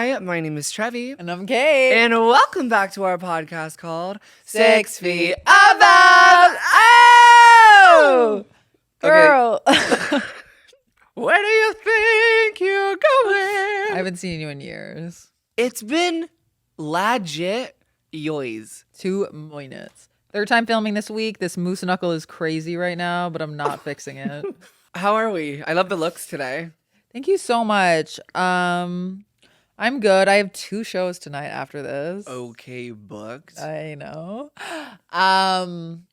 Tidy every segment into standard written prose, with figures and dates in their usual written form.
Hi, my name is Trevi. And I'm Kate. And welcome back to our podcast called 6 Feet Above. Oh! Girl. Okay. Where do you think you're going? I haven't seen you in years. It's been legit yoys. 2 minutes. Third time filming this week. This moose knuckle is crazy right now, but I'm not fixing it. How are we? I love the looks today. Thank you so much. I'm good. I have 2 shows tonight after this. Okay, booked. I know. And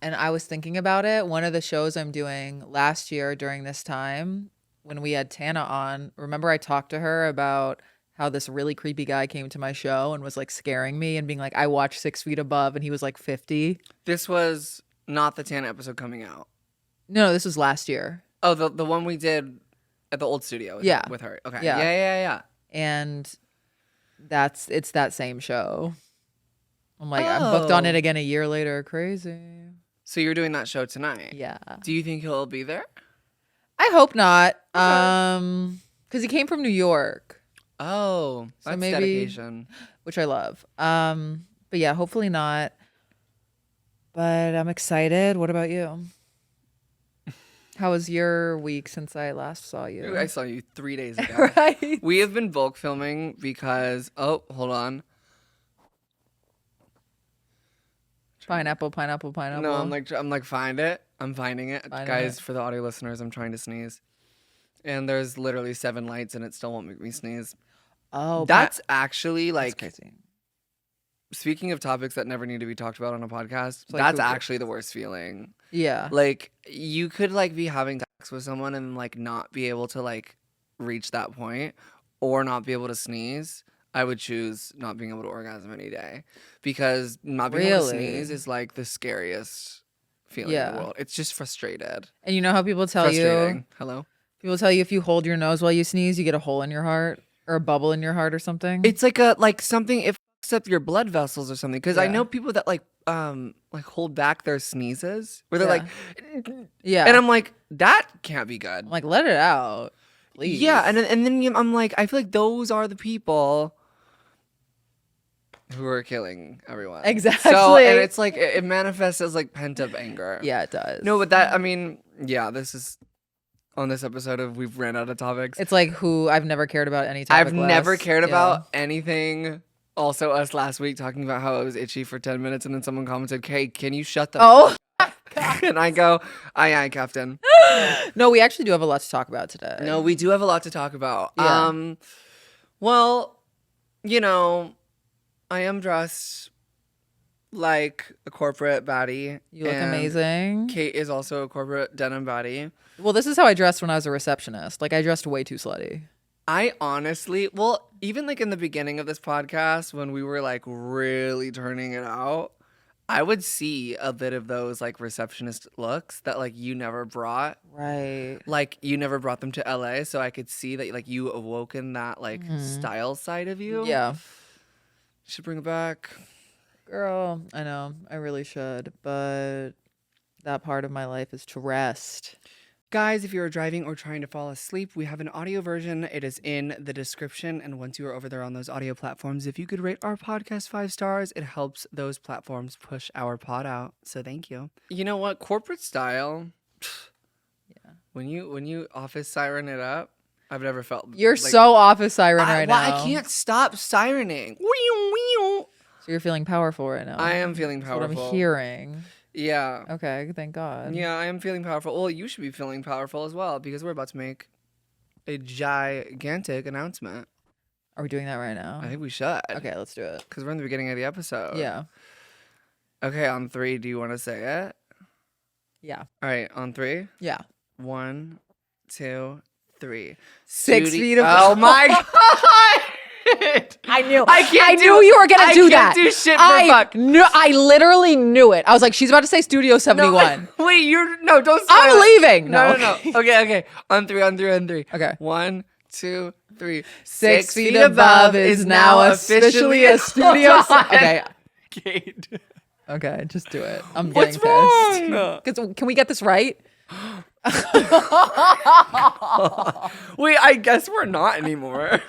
I was thinking about it. One of the shows I'm doing last year during this time when we had Tana on, remember I talked to her about how this really creepy guy came to my show and was like scaring me and being like, I watched 6 Feet Above, and he was like 50. This was not the Tana episode coming out. No, this was last year. Oh, the one we did at the old studio with her. Okay. Yeah. Yeah. And it's that same show. I'm like, I'm booked on it again a year later. Crazy. So you're doing that show tonight? Yeah. Do you think he'll be there? I hope not. Okay. Because he came from New York. Oh, that's So maybe, dedication. which I love. But yeah, hopefully not. But I'm excited. What about you? How was your week since I last saw you? I saw you 3 days ago. Right. We have been bulk filming because hold on. Pineapple. No, I'm like find it. I'm finding it. Finding Guys, it. for the audio listeners, I'm trying to sneeze. And there's literally 7 lights and it still won't make me sneeze. Oh, That's actually like that's crazy. Speaking of topics that never need to be talked about on a podcast, like that's Google. actually the worst feeling. Yeah. Like you could like be having sex with someone and like not be able to like reach that point or not be able to sneeze. I would choose not being able to orgasm any day because not being able to sneeze is like the scariest feeling in the world. It's just frustrated. And you know how people tell you? Hello? People tell you if you hold your nose while you sneeze, you get a hole in your heart or a bubble in your heart or something. It's like something it fucks up your blood vessels or something. Because I know people that like hold back their sneezes where they're like, yeah. And I'm like, that can't be good. I'm like, let it out, please. Yeah, and then I'm like, I feel like those are the people who are killing everyone. Exactly. So, and it's like it manifests as like pent up anger. Yeah, it does. No, but that, I mean, yeah, this is on this episode of We've Ran Out of Topics. It's like who I've never cared about any topic. I've never cared about anything. Also, us last week talking about how it was itchy for 10 minutes, and then someone commented, "Hey, can you shut the?" Oh. And I go, "Aye, Captain." No, we actually do have a lot to talk about today. No, we do have a lot to talk about. Yeah. Well, you know, I am dressed like a corporate baddie. You look and amazing. Kate is also a corporate denim baddie. Well, this is how I dressed when I was a receptionist. Like, I dressed way too slutty. I honestly, well, even like in the beginning of this podcast, when we were like really turning it out, I would see a bit of those like receptionist looks that like you never brought. Right. Like you never brought them to LA. So I could see that like you awoken that like style side of you. Yeah. Should bring it back. Girl, I know. I really should. But that part of my life is to rest. Guys, if you're driving or trying to fall asleep, we have an audio version. It is in the description. And once you are over there on those audio platforms, if you could rate our podcast 5 stars, it helps those platforms push our pod out. So thank you. You know what? Corporate style. Yeah. When you office siren it up, I've never felt. You're like, so office siren right now. I can't stop sirening. So you're feeling powerful right now. I am feeling That's powerful. what I'm hearing. Yeah. Okay, thank God. Yeah, I am feeling powerful. Well, you should be feeling powerful as well because we're about to make a gigantic announcement. Are we doing that right now? I think we should. Okay, let's do it. Because we're in the beginning of the episode. Yeah. Okay, on 3, do you want to say it? Yeah. All right, on 3. Yeah. 1, 2, 3. 6 feet above. Oh my God! I knew. I knew you were gonna do that. I can't do shit for fuck. I literally knew it. I was like, she's about to say Studio 71. No, wait, don't. I'm leaving. No. Okay. On 3. Okay. 1, 2, 3. 6 feet above is now officially a studio. Okay. Kate. Okay, just do it. I'm What's getting wrong? pissed. Can we get this right? Wait, I guess we're not anymore.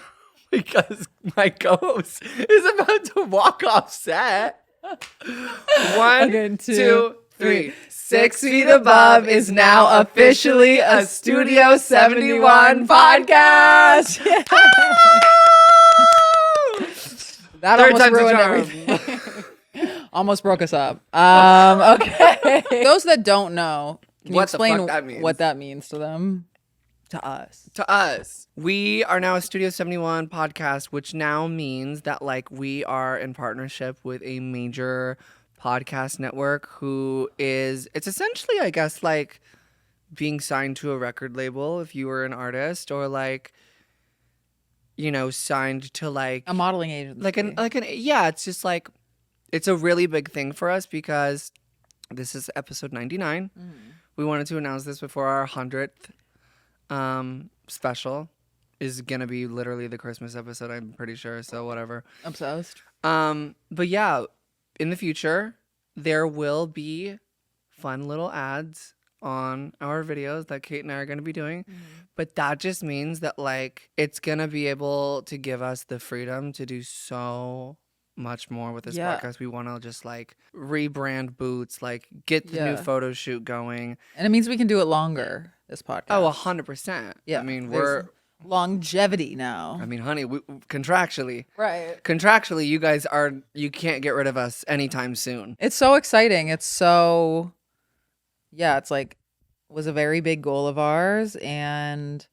because my co-host is about to walk off set. One, Okay, two, three. 6 feet above is now officially a Studio 71 podcast. That Third almost time's a ruined charm. everything. Almost broke us up. Okay. Those that don't know, can you What the fuck explain that means? what that means to them? To us. To us, we are now a Studio 71 podcast, which now means that like we are in partnership with a major podcast network it's essentially, I guess, like being signed to a record label if you were an artist, or like, you know, signed to like A modeling agency. yeah, it's just like, it's a really big thing for us because this is episode 99. We wanted to announce this before our 100th special is gonna be literally the Christmas episode, I'm pretty sure, so whatever. Obsessed. But yeah, in the future there will be fun little ads on our videos that Kate and I are gonna be doing. But that just means that like it's gonna be able to give us the freedom to do so much more with this podcast. We want to just like rebrand Boots, like get the new photo shoot going. And it means we can do it longer, this podcast. Oh, 100%. Yeah. I mean, there's longevity now. I mean, honey, contractually, Right. you can't get rid of us anytime soon. It's so exciting. It's so, it's like, was a very big goal of ours, and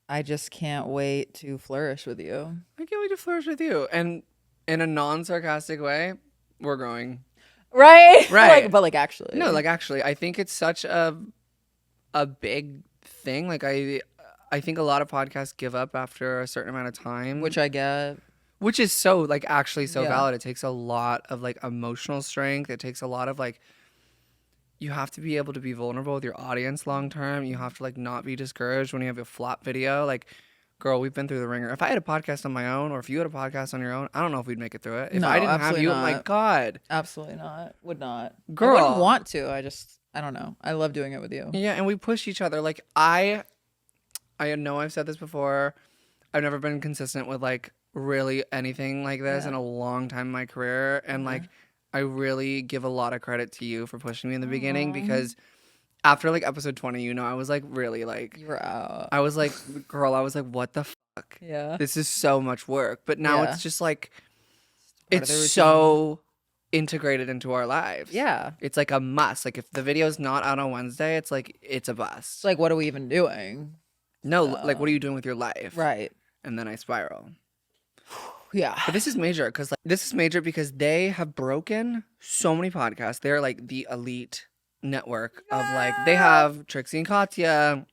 I just can't wait to flourish with you. I can't wait to flourish with you. And in a non-sarcastic way, we're growing. Right? Right. But actually. No, like actually, I think it's such a big thing. Like I think a lot of podcasts give up after a certain amount of time. Which I get. Which is so like actually so Yeah. valid. It takes a lot of like emotional strength. It takes a lot of like, you have to be able to be vulnerable with your audience long term. You have to like not be discouraged when you have a flop video. Like, girl, we've been through the ringer. If I had a podcast on my own, or if you had a podcast on your own, I don't know if we'd make it through it. If No, I didn't have absolutely you, oh my not. God. Absolutely not. Would not. Girl. I wouldn't want to. I don't know. I love doing it with you. Yeah, and we push each other. Like I know I've said this before. I've never been consistent with like really anything like this in a long time in my career. And like I really give a lot of credit to you for pushing me in the beginning, because after like episode 20, you know, I was like really like, You were out. I was like, girl, I was like, what the fuck? Yeah. This is so much work. But now Yeah. it's just like, Part of the it's routine. so integrated into our lives. Yeah. It's like a must. Like if the video's not out on Wednesday, it's like, it's a bust. It's like, what are we even doing? No, like what are you doing with your life? Right. And then I spiral. Yeah. But this is major because they have broken so many podcasts. They're like the elite network of like, they have Trixie and Katya.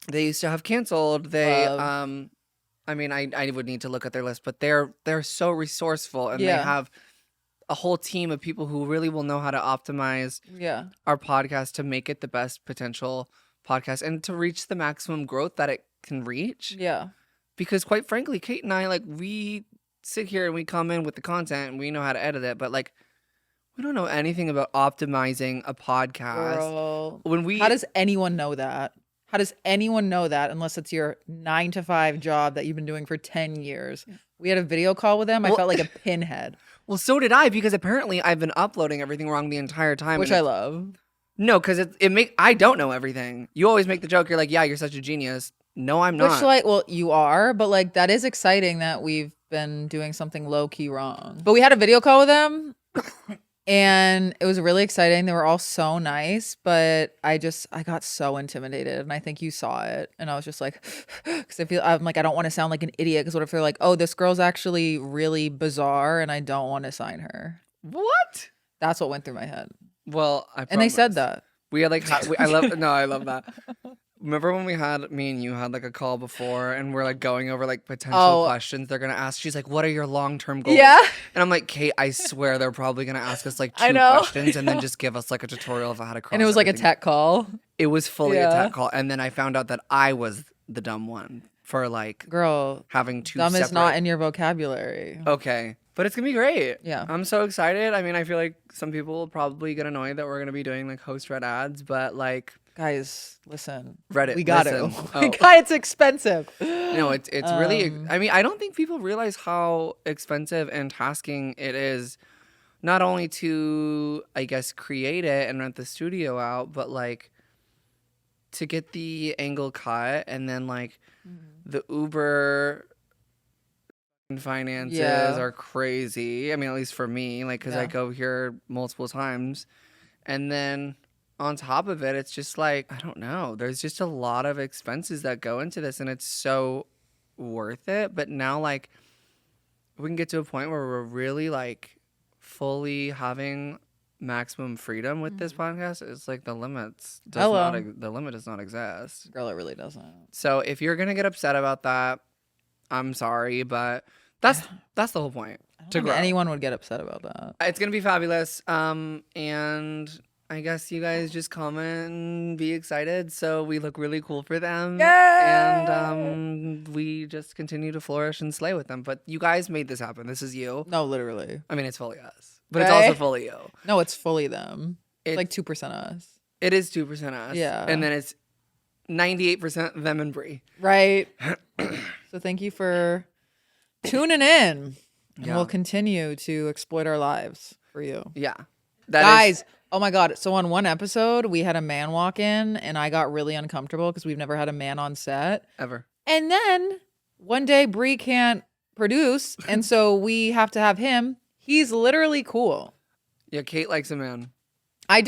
They used to have Canceled. They I mean, I would need to look at their list, but they're so resourceful, and they have a whole team of people who really will know how to optimize our podcast to make it the best potential podcast and to reach the maximum growth that it can reach. Yeah. Because quite frankly, Kate and I, like, we sit here and we come in with the content and we know how to edit it, but like we don't know anything about optimizing a podcast. Girl. When How does anyone know that? How does anyone know that unless it's your 9-to-5 job that you've been doing for 10 years? We had a video call with them. I felt like a pinhead. Well, so did I, because apparently I've been uploading everything wrong the entire time. Which I love. No, because I don't know everything. You always make the joke. You're like, yeah, you're such a genius. No, I'm not. Which, like, well, you are, but like that is exciting that we've been doing something low key wrong. But we had a video call with them, and it was really exciting. They were all so nice, but I got so intimidated, and I think you saw it, and I was just like, because I'm like, I don't want to sound like an idiot. Because what if they're like, oh, this girl's actually really bizarre, and I don't want to sign her. What? That's what went through my head. Well, and they said that. We had like, I love that. Remember when me and you had like a call before, and we're like going over like potential questions they're gonna ask? She's like, "What are your long-term goals?" Yeah. And I'm like, Kate, I swear they're probably gonna ask us like 2 questions and then just give us like a tutorial of how to cross. And it was like a everything. tech call. It was fully a tech call, and then I found out that I was the dumb one for like, girl, having 2 dumb separate... is not in your vocabulary. Okay. But it's gonna be great. Yeah. I'm so excited. I mean, I feel like some people will probably get annoyed that we're gonna be doing like host read ads, but like, Guys, listen. Reddit, We got to. listen. Oh. It's expensive. No, it's really. I mean, I don't think people realize how expensive and tasking it is. Not only to, I guess, create it and rent the studio out, but like to get the angle cut and then like the Uber finances Yeah. are crazy. I mean, at least for me, like, because I Yeah. go here multiple times. And then on top of it, it's just like, I don't know. There's just a lot of expenses that go into this, and it's so worth it. But now, like, we can get to a point where we're really like fully having maximum freedom with this podcast. It's like the limits does Hello. not the limit does not exist. Girl, it really doesn't. So if you're gonna get upset about that, I'm sorry, but that's the whole point. I don't To think grow. anyone would get upset about that. It's gonna be fabulous. And I guess you guys just comment and be excited. So we look really cool for them. Yay! And we just continue to flourish and slay with them. But you guys made this happen. This is you. No, literally. I mean, it's fully us, but it's Okay. also fully you. No, it's fully them. It's It- like 2% us. It is 2% us. Yeah. And then it's 98% them and Brie. Right. So thank you for tuning in. And Yeah. we'll continue to exploit our lives for you. Yeah. Guys, oh my God. So on one episode, we had a man walk in and I got really uncomfortable because we've never had a man on set. Ever. And then one day Bree can't produce. And so we have to have him. He's literally cool. Yeah, Kate likes a man. I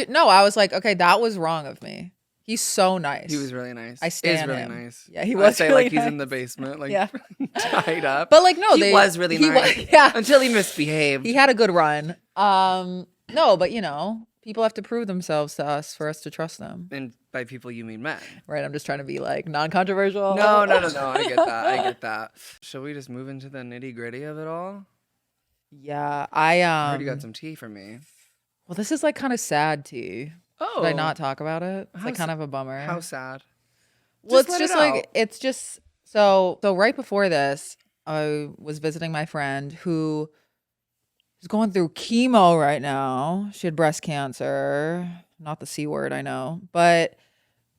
was like, okay, that was wrong of me. He's so nice. He was really nice. I stan He's really him. nice. Yeah, he I was say really like he's nice. in the basement, like Yeah. tied up. But like, no, he was really nice. Yeah. Until he misbehaved. He had a good run. No, but you know, people have to prove themselves to us for us to trust them. And by people you mean men. Right? I'm just trying to be like non-controversial. No. I get that. I get that. Shall we just move into the nitty gritty of it all? Yeah, I heard you got some tea for me. Well, this is like kind of sad tea. Oh. Should I not talk about it? It's like How kind of a bummer. How sad. Well, Just it's let just it like out. it's just so right before this, I was visiting my friend who is going through chemo right now. She had breast cancer, not the C word, I know, but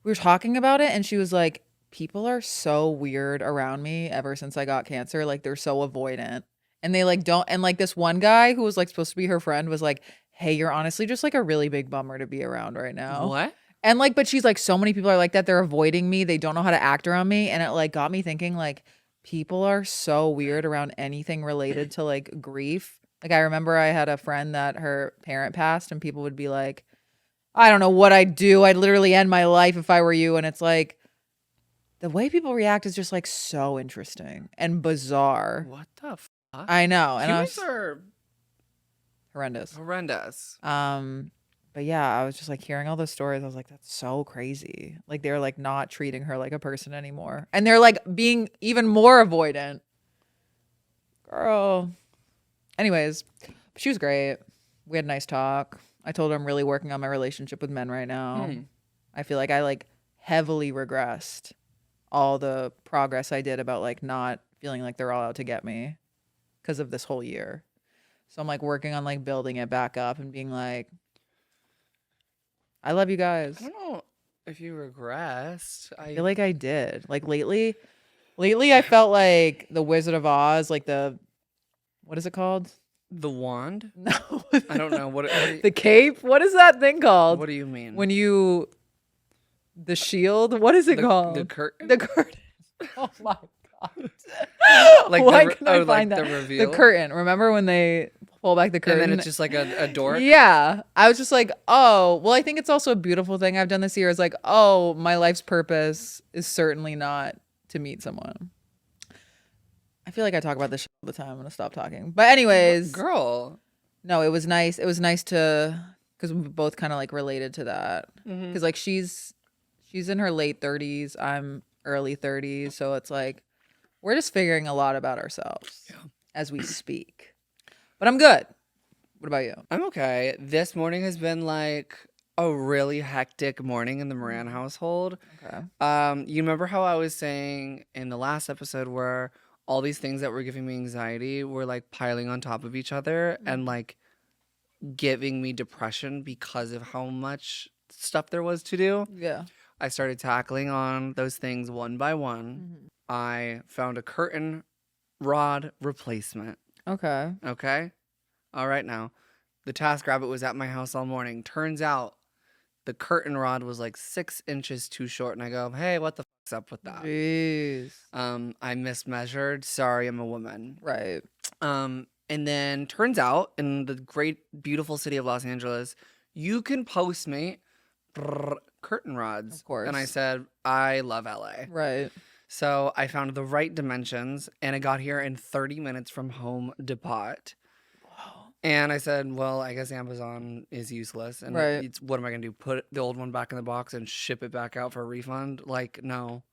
we were talking about it, and she was like, "People are so weird around me ever since I got cancer. Like they're so avoidant, and they like don't." And like this one guy who was like supposed to be her friend was like, "Hey, you're honestly just like a really big bummer to be around right now." What? And like, but she's like, so many people are like that. They're avoiding me. They don't know how to act around me. And it like got me thinking like people are so weird around anything related to like grief. Like I remember I had a friend that her parent passed and people would be like, I don't know what I'd do. I'd literally end my life if I were you. And it's like the way people react is just like so interesting and bizarre. What the fuck? I know. And I Humans was are horrendous. horrendous. But yeah, I was just like hearing all those stories. I was like, that's so crazy. Like they're like not treating her like a person anymore. And they're like being even more avoidant. Girl. Anyways, she was great. We had a nice talk. I told her I'm really working on my relationship with men right now. I feel like I like heavily regressed all the progress I did about like not feeling like they're all out to get me because of this whole year. So I'm like working on like building it back up and being like, I love you guys. I don't know if you regressed. I feel like I did. Like lately I felt like the Wizard of Oz, like what is it called? The wand? No. I don't know. What The cape? What is that thing called? do you mean? When you the shield? What is it called? The curtain? The curtain. Oh my god. Like Why the, can I oh, find like that? the reveal? The curtain. Remember when they pull back the curtain? And then it's just like a door? Yeah. I was just like, oh, well, I think it's also a beautiful thing I've done this year is like, oh, my life's purpose is certainly not to meet someone. I feel like I talk about this shit all the time. I'm going to stop talking. But anyways. Girl. No, it was nice. It was nice to, because we both kind of like related to that. Because like she's in her late 30s. I'm early 30s. So it's like, we're just figuring a lot about ourselves as we speak. But I'm good. What about you? I'm okay. This morning has been like a really hectic morning in the Moran household. Okay. You remember how I was saying in the last episode where all these things that were giving me anxiety were like piling on top of each other and like giving me depression because of how much stuff there was to do. Yeah. I started tackling on those things one by one. Mhm. I found a curtain rod replacement. Okay. Okay. All right. Now, the TaskRabbit was at my house all morning. Turns out the curtain rod was like 6 inches too short. And I go, hey, what the fuck's up with that? Jeez. I mismeasured. Sorry, I'm a woman. Right. And then turns out in the great, beautiful city of Los Angeles, you can Postmate curtain rods. Of course. And I said, I love LA. Right. So I found the right dimensions and it got here in 30 minutes from Home Depot. Wow. And I said, well, I guess Amazon is useless. And Right. what am I going to do? Put the old one back in the box and ship it back out for a refund? Like, no.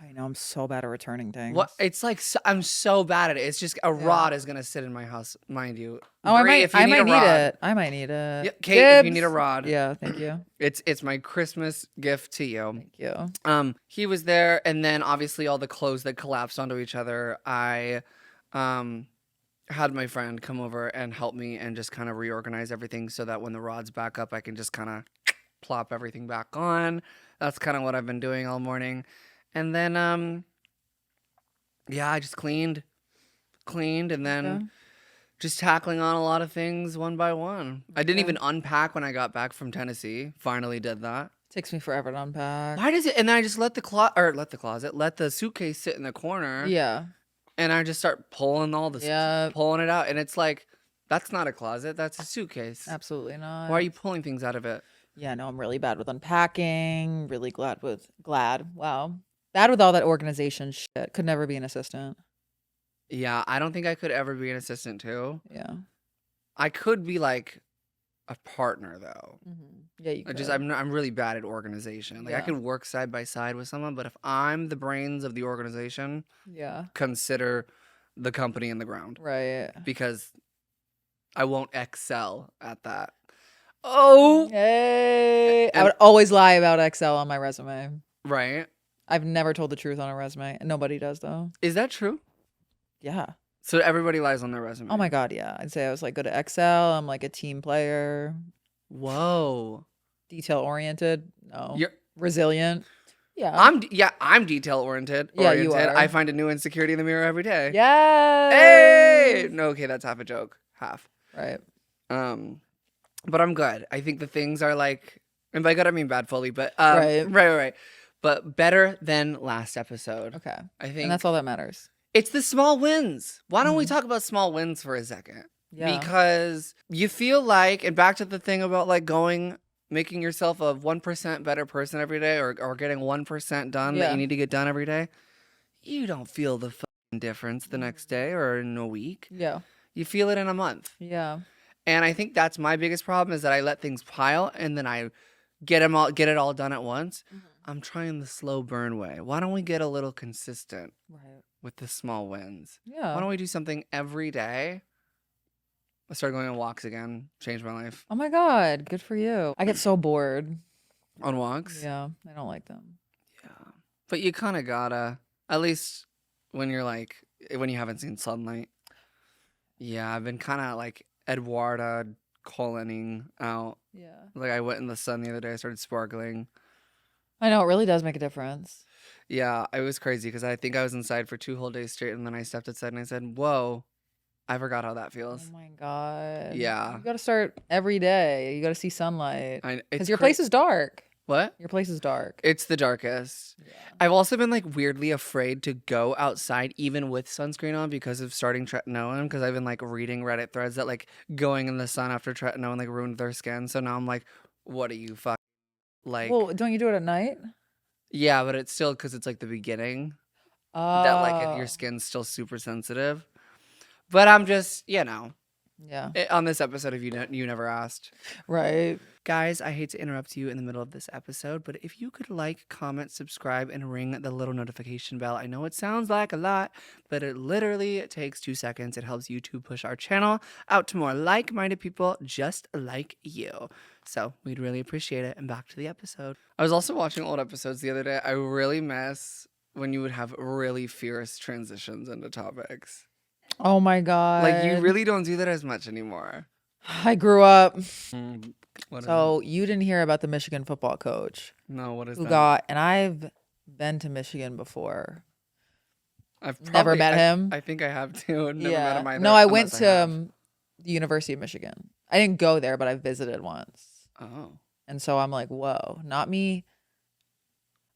I know I'm so bad at returning things. What? It's like I'm so bad at it. It's just a rod is going to sit in my house, mind you. Oh, I Great might. if you I need might a need rod. it. I might need it. Yep, Kate, if you need a Gibbs. rod. Yeah. Thank you. It's my Christmas gift to you. Thank you. He was there, and then obviously all the clothes that collapsed onto each other. I had my friend come over and help me and just kind of reorganize everything so that when the rod's back up, I can just kind of plop everything back on. That's kind of what I've been doing all morning. And then yeah, I just cleaned and then Okay. just tackling on a lot of things one by one. I didn't Okay. even unpack when I got back from Tennessee. Finally did that. Takes me forever to unpack. Why does it? And then I just let the suitcase sit in the corner. Yeah. And I just start pulling pulling it out. And it's like, that's not a closet. That's a suitcase. Absolutely not. Why are you pulling things out of it? Yeah, no, I'm really bad with unpacking. Really Wow. Bad with all that organization shit. Could never be an assistant. Yeah, I don't think I could ever be an assistant too. Yeah. I could be like a partner though. Yeah, you could. I'm really bad at organization. Like I Yeah. could work side by side with someone, but if I'm the brains of the organization, Yeah. consider the company in the ground Right. because I won't excel at that. Oh, Hey. I And- would always lie about Excel on my resume. right. I've never told the truth on a resume. Nobody does though. Is that true? Yeah. So everybody lies on their resume. Oh my God, yeah. I'd say I was like good at Excel. I'm like a team player. Whoa. Detail oriented. No. You're Resilient. Yeah. I'm detail oriented. Yeah, you are. I find a new insecurity in the mirror every day. Yes. Hey. No, okay, that's half a joke. Half. Right. But I'm good. I think the things are like, and by good I mean bad fully, but right. But better than last episode. Okay. I think And that's all that matters. it's the small wins. Why don't we talk about small wins for a second? Yeah. Because you feel like, and back to the thing about like making yourself a 1% better person every day or getting 1% done that Yeah. you need to get done every day, you don't feel the fucking difference the next day or in a week. Yeah. You feel it in a month. Yeah. And I think that's my biggest problem is that I let things pile and then I get it all done at once. I'm trying the slow burn way. Why don't we get a little consistent Right. with the small wins? Yeah. Why don't we do something every day? I started going on walks again. Changed my life. Oh my God. Good for you. I get so bored. On walks? Yeah. I don't like them. Yeah. But you kind of gotta, at least when you haven't seen sunlight. Yeah, I've been kind of like Eduarda coloning out. Yeah. Like I went in the sun the other day. I started sparkling. I know. It really does make a difference. Yeah, it was crazy because I think I was inside for 2 whole days straight and then I stepped outside and I said, whoa, I forgot how that Oh feels. my God. Yeah. You got to start every day. You got to see sunlight. It's Because your place is dark. What? Your place is dark. It's the darkest. Yeah. I've also been like weirdly afraid to go outside even with sunscreen on because of starting tretinoin because I've been like reading Reddit threads that like going in the sun after tretinoin like ruined their skin. So now I'm like, what are you fucking like? Well, don't you do it at night? Yeah, but it's still because it's like the beginning that like your skin's still super sensitive. But I'm just, Yeah. on this episode, if you never asked. Right. Guys, I hate to interrupt you in the middle of this episode, but if you could like, comment, subscribe, and ring the little notification bell. I know it sounds like a lot, but it literally takes 2 seconds. It helps YouTube push our channel out to more like-minded people just like you. So we'd really appreciate it. And back to the episode. I was also watching old episodes the other day. I really miss when you would have really fierce transitions into topics. Oh my God. Like, you really don't do that as much anymore. I grew up. What is it? So you didn't hear about the Michigan football coach No, what is who that? got, and I've been to Michigan before. I've Never probably met him. I think I have too. I've never met Yeah. him No, either, I went unless I to have. the University of Michigan. I didn't go there, but I visited once. Oh. And so I'm like, whoa, not me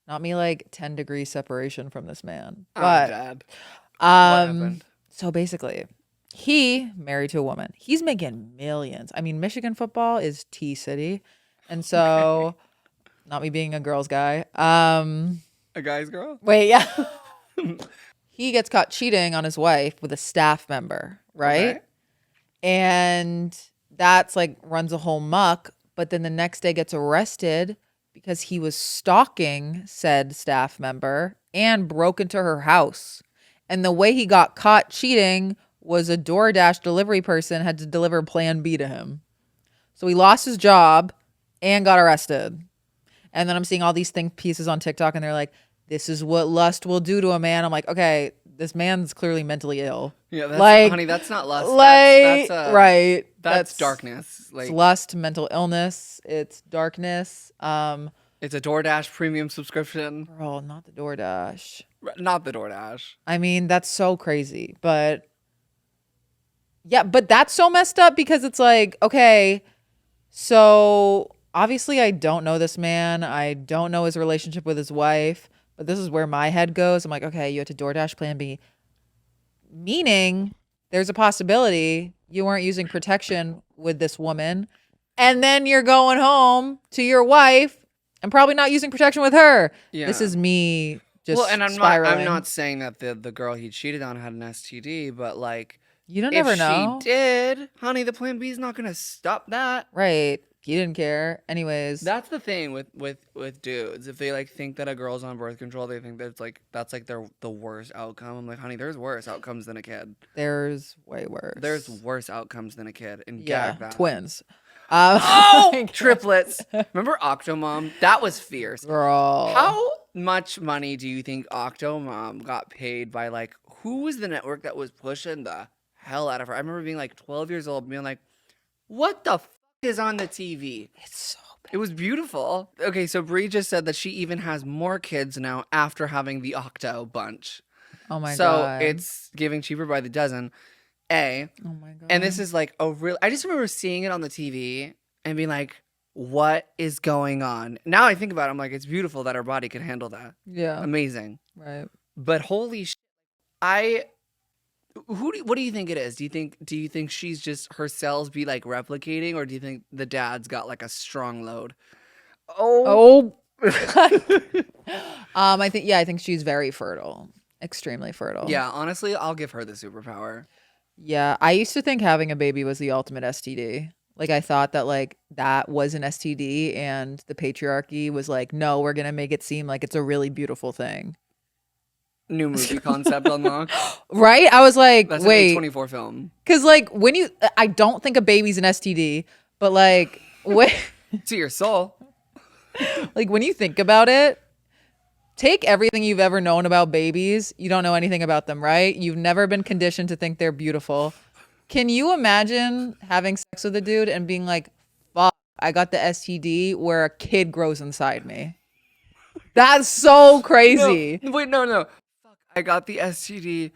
like 10 degrees separation from this man. I'm But dead. What um happened? so basically, he married to a woman. He's making millions. I mean, Michigan football is T City. And Okay. so, not me being a girls guy. A guy's girl? Wait, yeah. He gets caught cheating on his wife with a staff member, right? Okay. And that's like runs a whole muck, but then the next day gets arrested because he was stalking said staff member and broke into her house. And the way he got caught cheating was a DoorDash delivery person had to deliver Plan B to him. So he lost his job and got arrested. And then I'm seeing all these think pieces on TikTok and they're like, this is what lust will do to a man. I'm like, okay, this man's clearly mentally ill. Yeah, Like, honey, that's not lust. like, right. That's darkness. It's Like, lust, mental illness. It's darkness. it's a DoorDash premium subscription. Girl, not the DoorDash. Not the DoorDash. I mean, that's so crazy. But yeah, but that's so messed up because it's like, okay, so obviously I don't know this man. I don't know his relationship with his wife, but this is where my head goes. I'm like, okay, you had to DoorDash Plan B, meaning there's a possibility you weren't using protection with this woman, and then you're going home to your wife and probably not using protection with her. Yeah. This is me just Well, and spiraling. I'm not saying that the girl he cheated on had an STD, but like You don't if never know. she did, honey, the Plan B is not gonna stop that. Right. You didn't care. Anyways. That's the thing with dudes. If they like think that a girl's on birth control, they think that's like the worst outcome. I'm like, honey, there's worse outcomes than a kid. There's way worse. There's worse outcomes than a kid. And yeah, gag that. twins. Oh, like, triplets. Remember Octomom? That was fierce. girl. How much money do you think Octomom got paid by like who was the network that was pushing the hell out of her? I remember being like 12 years old, being like, what the is on the TV? It's so bad. It was beautiful. Okay, so Brie just said that she even has more kids now after having the Octo bunch. Oh my so god. it's giving cheaper by the dozen. A. Oh my god. And this is like a real. I just remember seeing it on the TV and being like, what is going on? Now I think about it, I'm like, it's beautiful that our body can handle that. yeah. Amazing. Right. But holy shit. What do you think it is? Do you think she's just her cells be like replicating, or do you think the dad's got like a strong load? Oh. I think she's very fertile. Extremely fertile. Yeah, honestly, I'll give her the superpower. Yeah. I used to think having a baby was the ultimate STD. Like I thought that like that was an STD and the patriarchy was like, no, we're gonna make it seem like it's a really beautiful thing. New movie concept unlocked. Right? I was like, That's wait. an A24 film. Because like I don't think a baby's an STD, but like To your soul. like when you think about it, take everything you've ever known about babies. You don't know anything about them, right? You've never been conditioned to think they're beautiful. Can you imagine having sex with a dude and being like, fuck, I got the STD where a kid grows inside me? That's so crazy. No, wait, no. Fuck, I got the STD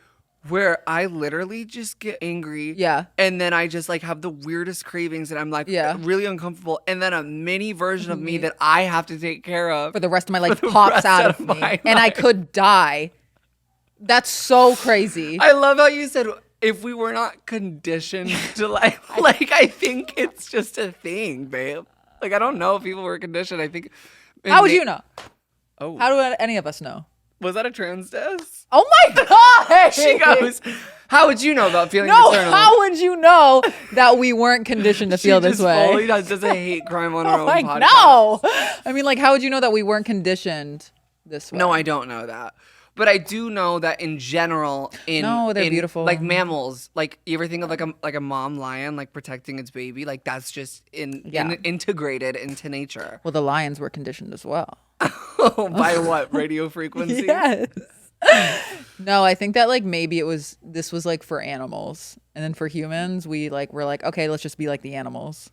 where I literally just get angry. Yeah. And then I just like have the weirdest cravings and I'm like really uncomfortable. And then a mini version of me that I have to take care of For the rest of my life pops out of me. And I could die. That's so crazy. I love how you said if we were not conditioned to like I think it's just a thing, babe. Like I don't know if people were conditioned. I think How would you know? Oh. How do any of us know? Was that a trans test? Oh my god! She goes, how would you know about feeling No, maternal? how would you know that we weren't conditioned to feel this way? Fully does a hate crime on her own Like, podcast. no! I mean, like, how would you know that we weren't conditioned this way? No, I don't know that. But I do know that in general, No, they're beautiful. Like mammals, like you ever think of like a mom lion like protecting its baby, like that's just integrated into nature. Well, the lions were conditioned as well. By what? Radio frequency? Yes. No, I think that like maybe this was like for animals, and then for humans, we're like, okay, let's just be like the animals.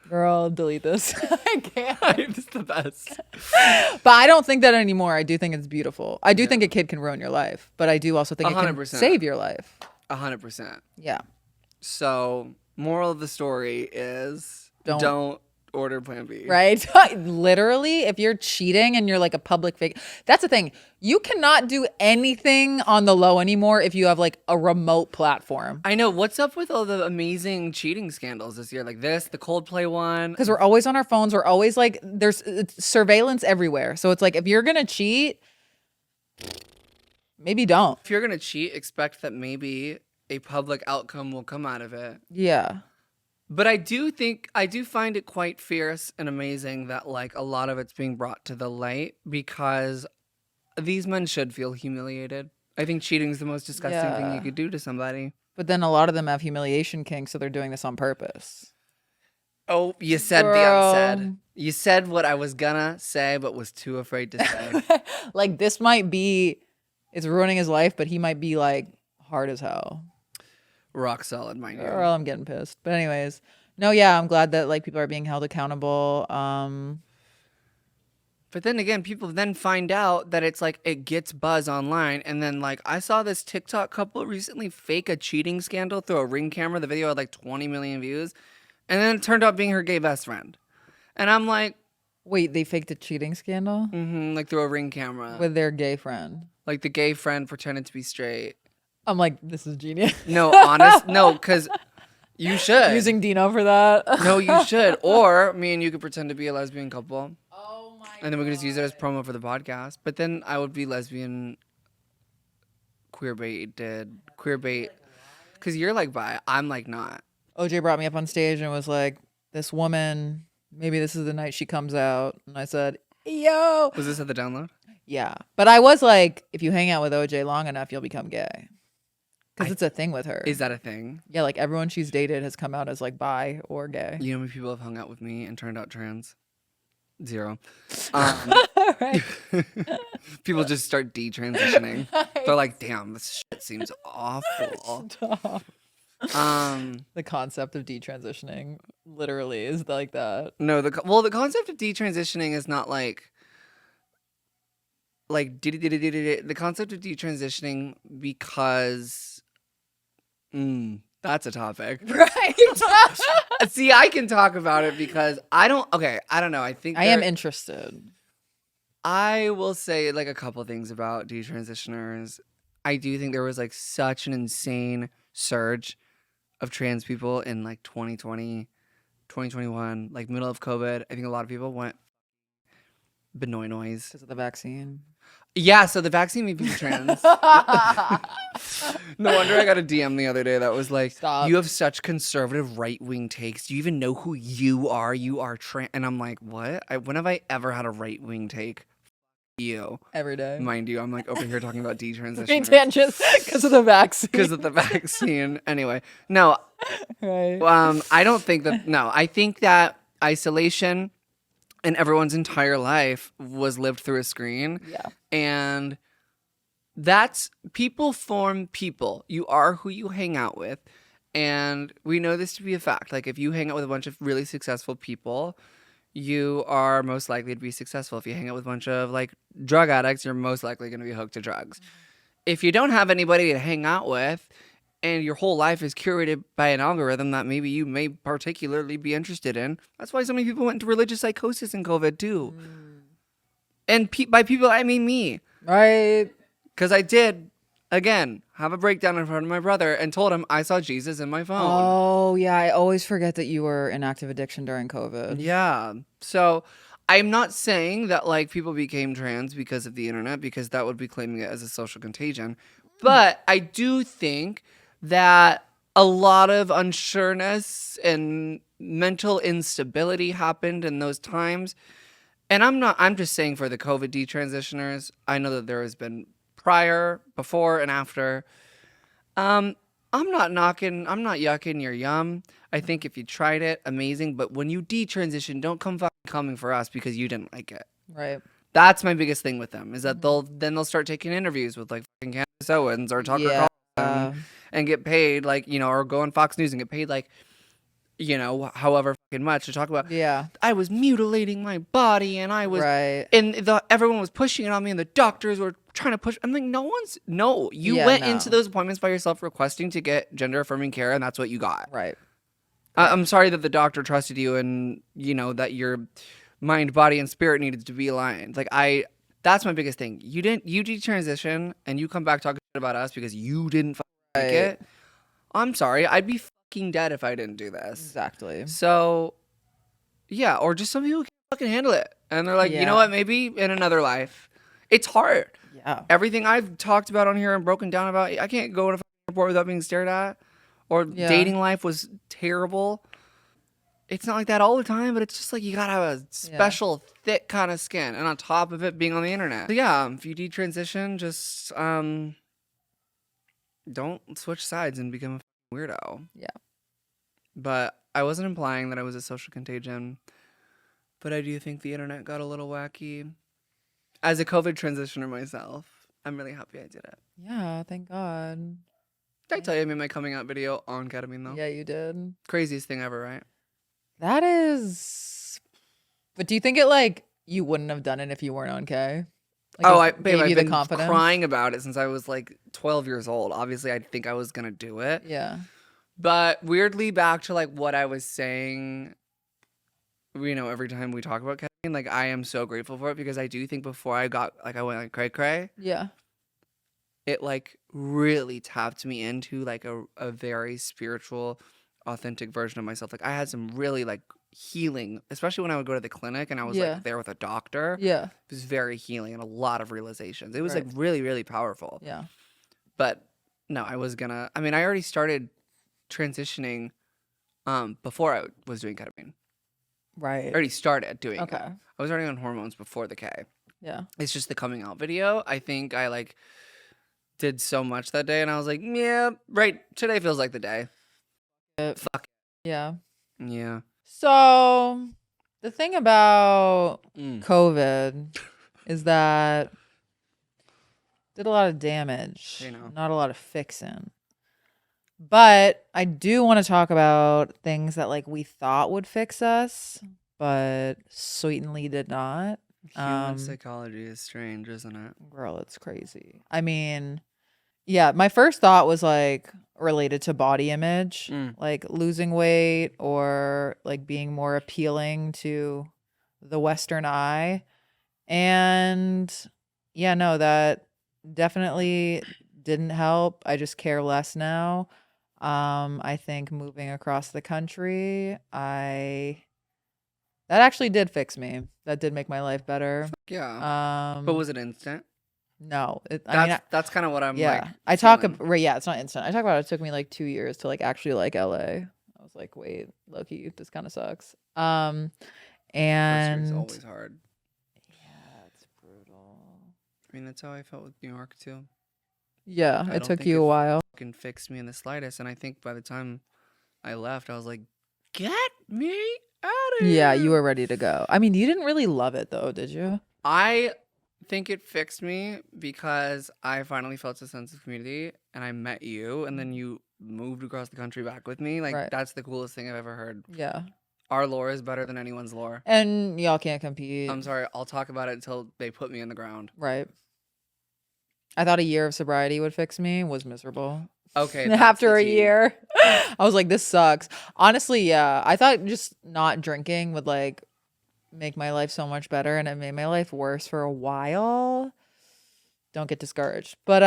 Girl, delete this. I can't. It's the best. But I don't think that anymore. I do think it's beautiful. I do Yeah. think a kid can ruin your life, but I do also think it can 100%. save your life. 100%. Yeah. So, moral of the story is don't order Plan B. Right? Literally, if you're cheating and you're like a public figure, that's the thing. You cannot do anything on the low anymore if you have like a remote platform. I know. What's up with all the amazing cheating scandals this year? Like this, the Coldplay one. Because we're always on our phones. We're always like, it's surveillance everywhere. So it's like, if you're going to cheat, maybe don't. If you're going to cheat, expect that maybe a public outcome will come out of it. Yeah. But I do find it quite fierce and amazing that like a lot of it's being brought to the light because these men should feel humiliated. I think cheating is the most disgusting thing you could do to somebody. But then a lot of them have humiliation kinks, so they're doing this on purpose. Oh, you said the unsaid. You said what I was gonna say, but was too afraid to say. Like this might be, it's ruining his life, but he might be like hard as hell. Rock solid, mind you. Girl, I'm getting pissed. But anyways, no, yeah, I'm glad that like people are being held accountable. But then again, people then find out that it's like it gets buzz online. And then like I saw this TikTok couple recently fake a cheating scandal through a Ring camera. The video had like 20 million views. And then it turned out being her gay best friend. And I'm like, wait, they faked a cheating scandal? Like through a Ring camera. With their gay friend. Like the gay friend pretended to be straight. I'm like, this is genius. No, because you should. Using Dino for that. No, you should. Or me and you could pretend to be a lesbian couple. Oh my And then we could just use it as promo for the podcast. But then I would be lesbian queer bait. Because you're like bi. I'm like not. OJ brought me up on stage and was like, this woman, maybe this is the night she comes out. And I said, yo. Was this at the download? Yeah. But I was like, if you hang out with OJ long enough, you'll become gay. Because it's a thing with her. Is that a thing? Yeah, like everyone she's dated has come out as like bi or gay. You know how many people have hung out with me and turned out trans? 0. Right. People just start detransitioning. They're like, damn, this shit seems awful. Stop. The concept of detransitioning literally is like that. No, the concept of detransitioning is not like the concept of detransitioning because that's a topic. Right. See, I can talk about it because I don't know. I think I am interested. I will say like a couple things about detransitioners. I do think there was like such an insane surge of trans people in like 2020, 2021, like middle of COVID. I think a lot of people went Benoit noise. Because of the vaccine. Yeah, so the vaccine made people trans. No wonder I got a DM the other day that was like, Stop. You have such conservative right-wing takes. Do you even know who you are? You are trans. And I'm like, what? When have I ever had a right-wing take? You. Every day. Mind you, I'm like over here talking about detransition. Green tangents because of the vaccine. Because of the vaccine. Anyway, no. Right. I don't think that, no. I think that isolation in everyone's entire life was lived through a screen. Yeah. And that's, people form people. You are who you hang out with. And we know this to be a fact. Like if you hang out with a bunch of really successful people, you are most likely to be successful. If you hang out with a bunch of like drug addicts, you're most likely going to be hooked to drugs. If you don't have anybody to hang out with and your whole life is curated by an algorithm that maybe you may particularly be interested in, that's why so many people went into religious psychosis in COVID too. And by people, I mean me. Right. Because I did, again, have a breakdown in front of my brother and told him I saw Jesus in my phone. Oh, yeah. I always forget that you were in active addiction during COVID. Yeah. So I'm not saying that like people became trans because of the internet, because that would be claiming it as a social contagion. But I do think that a lot of unsureness and mental instability happened in those times. And I'm just saying for the COVID detransitioners, I know that there has been prior, before, and after. I'm not yucking your yum. I think if you tried it, amazing. But when you detransition, don't come fucking coming for us because you didn't like it. Right. That's my biggest thing with them, is that they'll start taking interviews with like fucking Candace Owens or Tucker Carlson and get paid like, or go on Fox News and get paid like you know, however fucking much to talk about. Yeah. I was mutilating my body and Right. everyone was pushing it on me and the doctors were trying to push. I'm like, no, you Yeah, went into no. those appointments by yourself requesting to get gender affirming care and that's what you got. Right. I'm sorry that the doctor trusted you and, you know, that your mind, body, and spirit needed to be aligned. That's my biggest thing. You detransition and you come back talking shit about us because you didn't like Right. it. I'm sorry. I'd be fucking dead if I didn't do this. Exactly. So, yeah. Or just some people can't fucking handle it. And they're like, you know Yeah. what? Maybe in another life. It's hard. Yeah. Everything I've talked about on here and broken down about, I can't go in a fucking airport without being stared at. Or Yeah. dating life was terrible. It's not like that all the time, but it's just like you gotta have a special thick kind of skin, and on top of it being on the internet. So yeah, if you detransition, just don't switch sides and become a weirdo. Yeah. But I wasn't implying that I was a social contagion, but I do think the internet got a little wacky. As a COVID transitioner myself, I'm really happy I did it. Yeah, thank God. Did I tell you I made my coming out video on ketamine though? Yeah, you did. Craziest thing ever, right? That is. But do you think it like you wouldn't have done it if you weren't on K? Like, Babe, I've you the been confidence? crying about it since I was like 12 years old. Obviously, I think I was gonna do it. Yeah. But weirdly, back to like what I was saying, you know, every time we talk about ketamine, like I am so grateful for it because I do think before I got like I went like cray cray, Yeah. it like really tapped me into like a very spiritual, authentic version of myself. Like I had some really like healing, especially when I would go to the clinic and I was Yeah. like there with a doctor. Yeah. It was very healing and a lot of realizations. It was Right. like really, really powerful. Yeah. But no, I already started transitioning before I was doing ketamine. I Right. already started doing it. Okay. I was already on hormones before the K. Yeah. It's just the coming out video. I think I like did so much that day and I was like, yeah, right. Today feels like the day. Fuck. Yeah. Yeah. So the thing about Mm. COVID is that did a lot of damage, I know. not a lot of fixing. But I do want to talk about things that like we thought would fix us, but certainly did not. Human psychology is strange, isn't it? Girl, it's crazy. I mean, yeah, my first thought was like related to body image, like losing weight or like being more appealing to the Western eye. And yeah, no, that definitely didn't help. I just care less now. I think moving across the country, that actually did fix me. That did make my life better. Yeah. But was it instant? No, That's kind of what I'm like. I talk about, yeah, it's not instant. I talk about it took me like 2 years to like actually like LA. I was like, wait, low-key, this kind of sucks. First year's And always hard. yeah, it's brutal. I mean, that's how I felt with New York too. Yeah, I it don't took think you a while. Fucking fixed me in the slightest, and I think by the time I left, I was like, "Get me out of here!" Yeah, you were ready to go. I mean, you didn't really love it though, did you? I think it fixed me because I finally felt a sense of community, and I met you, and then you moved across the country back with me. Like Right. that's the coolest thing I've ever heard. Yeah. Our lore is better than anyone's lore. And y'all can't compete. I'm sorry, I'll talk about it until they put me in the ground. Right. I thought a year of sobriety would fix me. Was miserable. Okay. After a year, I was like, this sucks. Honestly, yeah. I thought just not drinking would like make my life so much better, and it made my life worse for a while. Don't get discouraged. But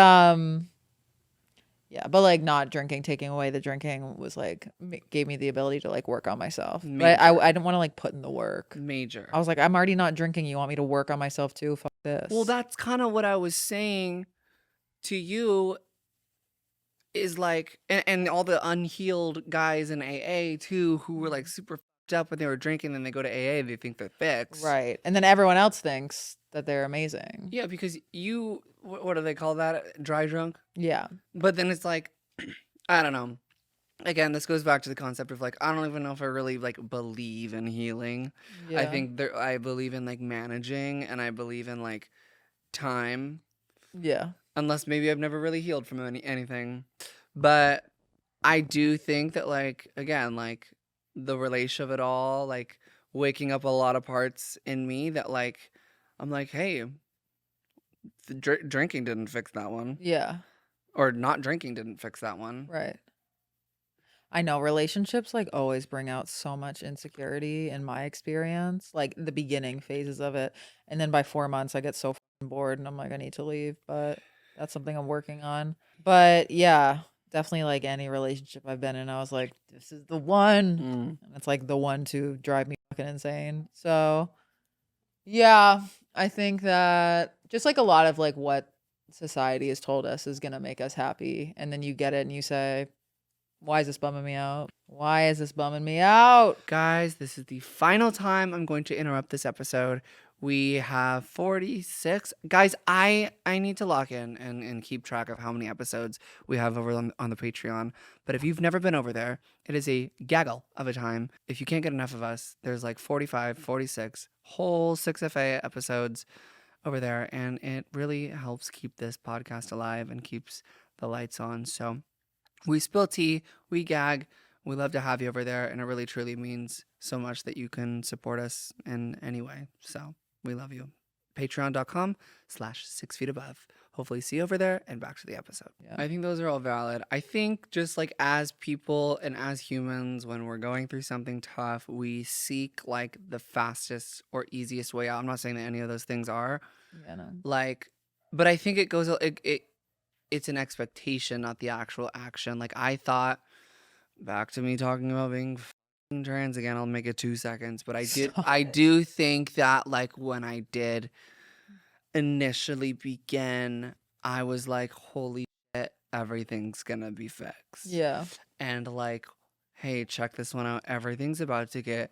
yeah, but like not drinking, taking away the drinking was like gave me the ability to like work on myself. But I didn't want to like put in the work. Major. I was like, I'm already not drinking. You want me to work on myself too? Fuck this. Well, that's kind of what I was saying to you is like, and all the unhealed guys in AA too, who were like super fucked up when they were drinking, and they go to AA, they think they're fixed. Right. And then everyone else thinks that they're amazing. Yeah, because what do they call that? Dry drunk? Yeah. But then it's like, I don't know. Again, this goes back to the concept of like, I don't even know if I really like believe in healing. Yeah. I think I believe in like managing, and I believe in like time. Yeah. Unless maybe I've never really healed from anything. But I do think that like, again, like the relation of it all, like waking up a lot of parts in me that like I'm like, hey, drinking didn't fix that one, Yeah. or not drinking didn't fix that one. Right. I know relationships like always bring out so much insecurity in my experience, like the beginning phases of it. And then by 4 months, I get so fucking bored and I'm like, I need to leave. But that's something I'm working on. But yeah, definitely like any relationship I've been in, I was like, this is the one. Mm. And it's like the one to drive me fucking insane. So yeah, I think that just like a lot of like what society has told us is going to make us happy. And then you get it and you say, why is this bumming me out? Why is this bumming me out? Guys, this is the final time I'm going to interrupt this episode. We have 46. Guys, I need to lock in and keep track of how many episodes we have over on the Patreon. But if you've never been over there, it is a gaggle of a time. If you can't get enough of us, there's like 45, 46 whole 6FA episodes over there. And it really helps keep this podcast alive and keeps the lights on. So we spill tea, we gag. We love to have you over there, and it really truly means so much that you can support us in any way. So we love you. Patreon.com/6feetabove. Hopefully see you over there, and back to the episode. Yeah. I think those are all valid. I think just like as people and as humans, when we're going through something tough, we seek like the fastest or easiest way out. I'm not saying that any of those things are. Yeah, no. Like, but I think it's an expectation, not the actual action. Like I thought, back to me talking about being trans again. I'll make it 2 seconds, but I do think that like when I did initially begin, I was like, holy shit, everything's gonna be fixed. Yeah. And like, hey, check this one out. Everything's about to get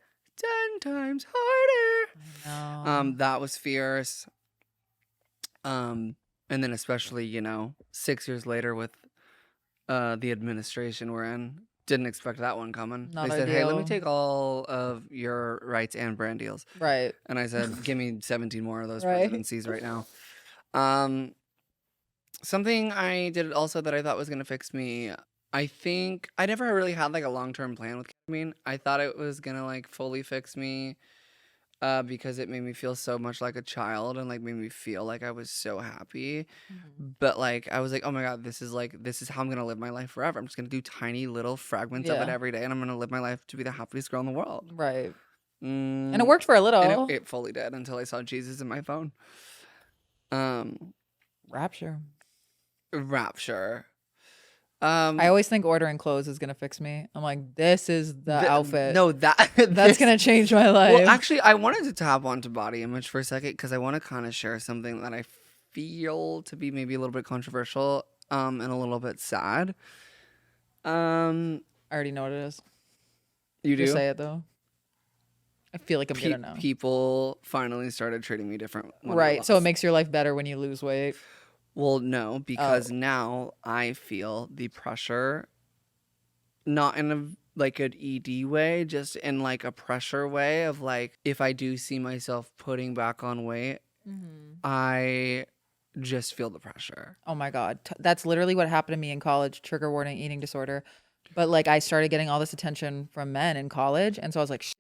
10 times harder. I know. That was fierce. And then especially, 6 years later with the administration we're in, didn't expect that one coming. Not They said, hey, let me ideal. take all of your rights and brand deals. Right. And I said, give me 17 more of those Right. presidencies right now. Something I did also that I thought was going to fix me, I think I never really had like a long-term plan with ketamine. I thought it was going to like fully fix me because it made me feel so much like a child and like made me feel like I was so happy. But like I was like, oh my god, this is how I'm gonna live my life forever. I'm just gonna do tiny little fragments of it Yeah. every day, and I'm gonna live my life to be the happiest girl in the world. Right. Mm, And it worked for a little. and it fully did until I saw Jesus in my phone. Rapture. Rapture. I always think ordering clothes is gonna fix me. I'm like, this is the outfit. No, That's this- gonna change my life. Well, actually, I wanted to tap onto body image for a second because I want to kind of share something that I feel to be maybe a little bit controversial, and a little bit sad. I already know what it is. You do? Just say it though. I feel like I'm gonna know. People finally started treating me different. when I Right. So it lost. makes your life better when you lose weight. Well, no, because Oh. now I feel the pressure, not in a like an ED way, just in like a pressure way of like if I do see myself putting back on weight, I just feel the pressure. Oh my God. That's literally what happened to me in college, trigger warning, eating disorder. But like I started getting all this attention from men in college. And so I was like, shit,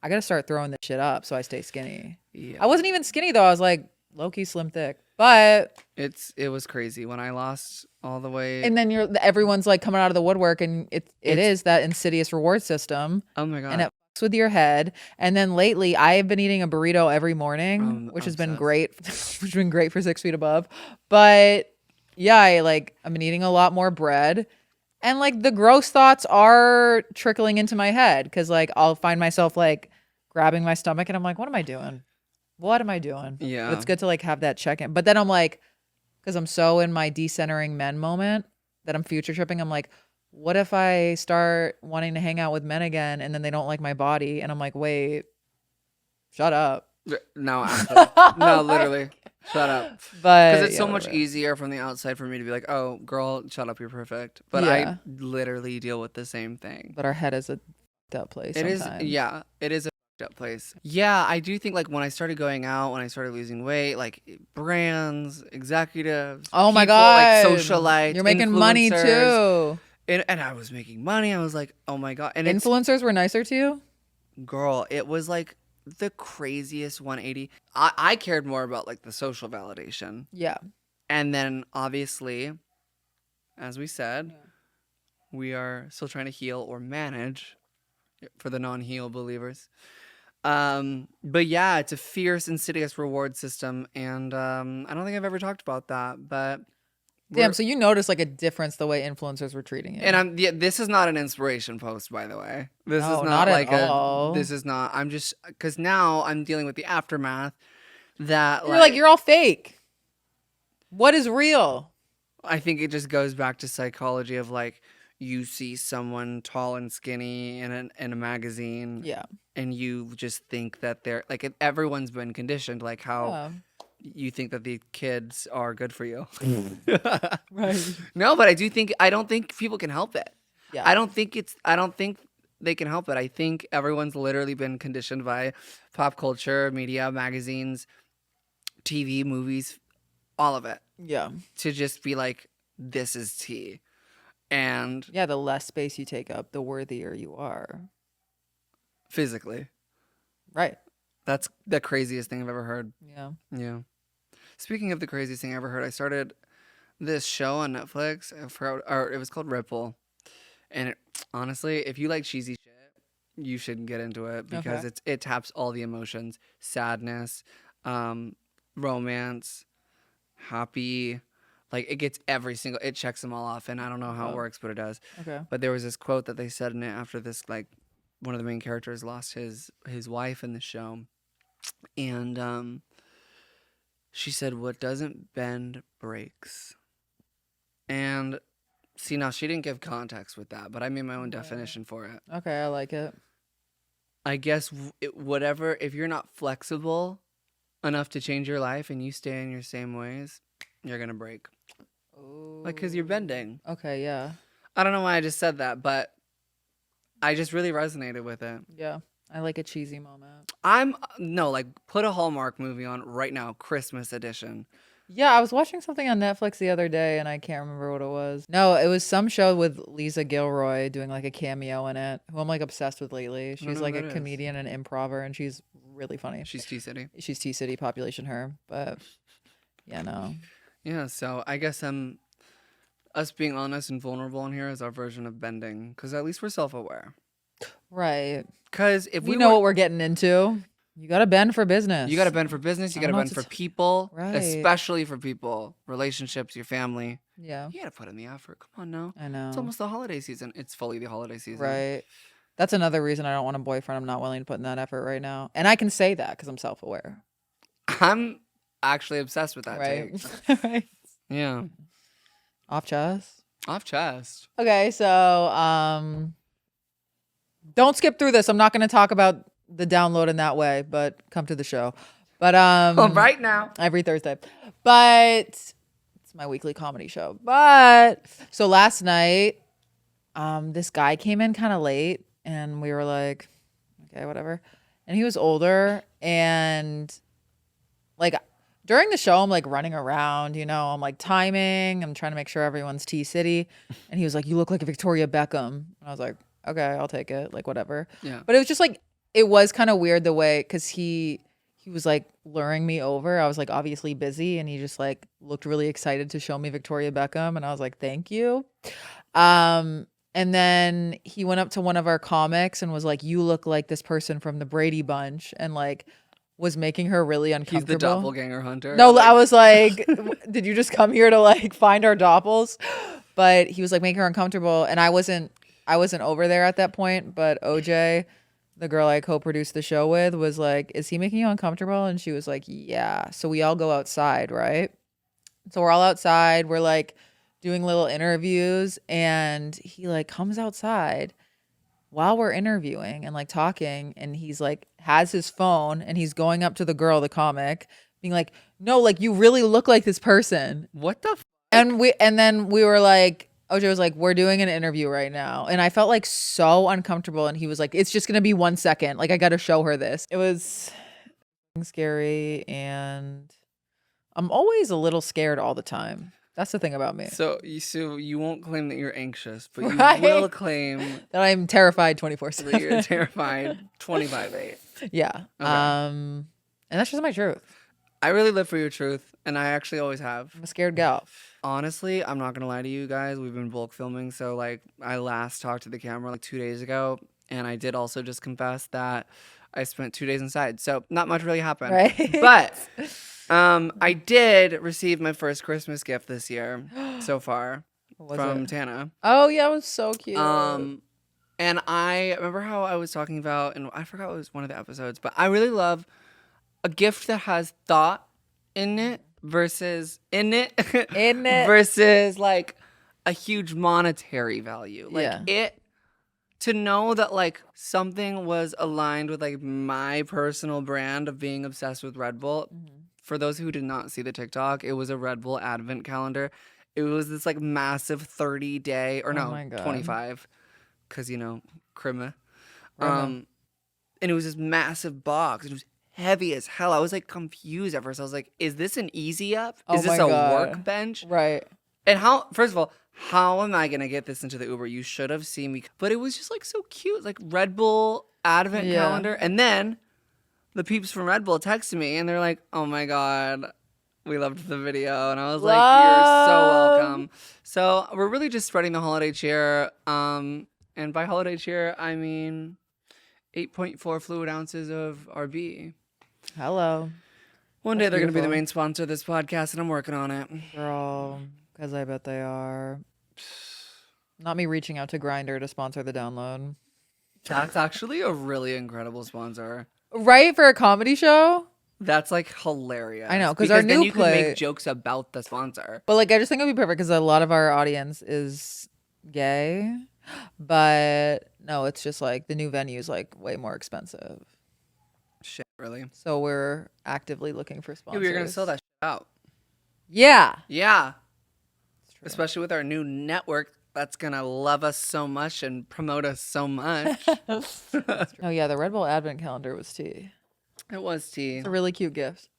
I got to start throwing this shit up so I stay skinny. Yeah, I wasn't even skinny though. I was like low-key slim thick. But it was crazy when I lost all the weight. and then everyone's like coming out of the woodwork and it is that insidious reward system. Oh my god! And it fucks with your head. And then lately I have been eating a burrito every morning, which has been obsessed. great, which has been great for 6 feet above. But yeah, I've been eating a lot more bread. And like the gross thoughts are trickling into my head because like I'll find myself like grabbing my stomach and I'm like, what am I doing? What am I doing? Yeah. It's good to like have that check in. But then I'm like, because I'm so in my decentering men moment that I'm future tripping, I'm like, what if I start wanting to hang out with men again and then they don't like my body? And I'm like, wait, shut up. No, actually, no, literally, shut up. But Because it's so yeah, much whatever. easier from the outside for me to be like, oh, girl, shut up, you're perfect. But Yeah. I literally deal with the same thing. But our head is a up place. It is, sometimes. yeah, it is a fucked up place. Yeah, I do think like when I started going out, when I started losing weight, like brands, executives, Oh my people, God. like socialites, You're making money influencers, too. And I was making money. I was like, oh my God. And it's, Influencers were nicer to you? girl, it was like the craziest 180. I cared more about like the social validation. Yeah. And then obviously, as we said, Yeah. we are still trying to heal or manage for the non-heal believers. But yeah, it's a fierce, insidious reward system, and I don't think I've ever talked about that, but Damn, we're so you noticed like a difference the way influencers were treating and you. I'm yeah, this is not an inspiration post, by the way. This is No, not not at like a all. this is not I'm just because now I'm dealing with the aftermath that You're like, like you're all fake. What is real? I think it just goes back to psychology of like you see someone tall and skinny in a magazine Yeah. and you just think that they're like everyone's been conditioned like how Yeah. you think that the kids are good for you. Right. No, but I don't think people can help it. Yeah. I don't think they can help it. I think everyone's literally been conditioned by pop culture, media, magazines, TV, movies, all of it Yeah. to just be like this is tea. And Yeah. The less space you take up, the worthier you are. physically, Right. that's the craziest thing I've ever heard. Yeah. Yeah. Speaking of the craziest thing I ever heard, I started this show on Netflix. I forgot, or it was called Ripple. And honestly, if you like cheesy shit, you should get into it because Okay. it taps all the emotions: sadness, um, romance, happy. Like it gets it checks them all off. And I don't know how it Oh, works, but it does. okay. But there was this quote that they said in it after this, like one of the main characters lost his wife in the show, and she said, "What doesn't bend breaks." And see, now she didn't give context with that, but I made my own Yeah. definition for it. Okay. I like it. I guess whatever, if you're not flexible enough to change your life and you stay in your same ways, you're going to break. Like, because you're Oh. bending. Okay. Yeah. I don't know why I just said that, but I just really resonated with it. Yeah. I like a cheesy moment. No, like, put a Hallmark movie on right now, Christmas edition. Yeah, I was watching something on Netflix the other day and I can't remember what it was. No, it was some show with Lisa Gilroy doing like a cameo in it, who I'm like obsessed with lately. I don't She's know who like a that is. comedian and improver and she's really funny. She's T-City. She's T City population her, but yeah, no. Yeah, so I guess us being honest and vulnerable in here is our version of bending, because at least we're self-aware. Right. Because if We we know were, what we're getting into. You got to bend for business. you got to bend for business, you I got don't to know bend what for to people, Right. especially for people, relationships, your family. Yeah. You got to put in the effort. Come on now. I It's know. almost the holiday season. It's fully the holiday season. Right. That's another reason I don't want a boyfriend. I'm not willing to put in that effort right now. And I can say that because I'm self aware. I'm actually obsessed with that Right. take. Right. Yeah. Off chest. Off chest. Okay, so don't skip through this. I'm not going to talk about the download in that way, but come to the show. But Right now. every Thursday. But it's my weekly comedy show. But so last night this guy came in kind of late and we were like, okay, whatever. And he was older and like during the show, I'm like running around, I'm like timing. I'm trying to make sure everyone's T City. And he was like, "You look like a Victoria Beckham." And I was like, "Okay, I'll take it." Like whatever. Yeah. But it was just like it was kind of weird the way because he was like luring me over. I was like obviously busy, and he just like looked really excited to show me Victoria Beckham, and I was like, "Thank you." And then he went up to one of our comics and was like, "You look like this person from the Brady Bunch," and like was making her really He's uncomfortable. the doppelganger hunter. No, I was like, did you just come here to like find our doppels? But he was like making her uncomfortable, and I wasn't over there at that point. But OJ, the girl I co-produced the show with, was like, "Is he making you uncomfortable?" And she was like, "Yeah." So we all go outside, right? So we're all outside. We're like doing little interviews, and he like comes outside while we're interviewing and like talking, and he's like has his phone and he's going up to the girl, the comic, being like, "No, like you really look like this person." What the And then we were like, OJ was like, "We're doing an interview right now." And I felt like so uncomfortable, and he was like, "It's just gonna be 1 second. Like I gotta show her this." It was scary, and I'm always a little scared all the time. That's the thing about me. So you won't claim that you're anxious, but you Right? will claim That I'm terrified that you're 24/7. terrified 25/8. Yeah. Okay. And that's just my truth. I really live for your truth, and I actually always have. I'm a scared gal. Honestly, I'm not gonna lie to you guys. We've been bulk filming, so like I last talked to the camera like 2 days ago, and I did also just confess that I spent 2 days inside. So not much really happened. Right? But I did receive my first Christmas gift this year so far What was from it? Tana. Oh, yeah, it was so cute. And I remember how I was talking about, and I forgot it was one of the episodes, but I really love a gift that has thought in it versus versus like a huge monetary value. Like Yeah. it to know that like something was aligned with like my personal brand of being obsessed with Red Bull. For those who did not see the TikTok, it was a Red Bull advent calendar. It was this like massive 30-day or Oh no, my God. 25 cuz Krima. Rema. And it was this massive box. It was heavy as hell. I was like confused at first. I was like, is this an easy up? Oh Is this my a God. workbench? Right. And how, first of all, how am I going to get this into the Uber? You should have seen me. But it was just like so cute. Like Red Bull advent Yeah. calendar. And then the peeps from Red Bull texted me and they're like, oh my God, we loved the video. And I was like, you're so welcome. So we're really just spreading the holiday cheer. And by holiday cheer, I mean 8.4 fluid ounces of RB. Hello. One day That's they're going to be the beautiful. main sponsor of this podcast, and I'm working on it. Girl, because I bet they are. Not me reaching out to Grinder to sponsor the download. That's actually a really incredible sponsor. Right, for a comedy show? That's like hilarious. I know, because our then new you can play. make jokes about the sponsor. But like, I just think it'd be perfect because a lot of our audience is gay. But no, it's just like the new venue is like way more expensive. Shit, really? So we're actively looking for Yeah, sponsors. we're going to sell that shit out. Yeah. Yeah. It's true. Especially with our new network that's going to love us so much and promote us so much. Oh yeah, the Red Bull Advent calendar was tea. It was tea. It's a really cute gift.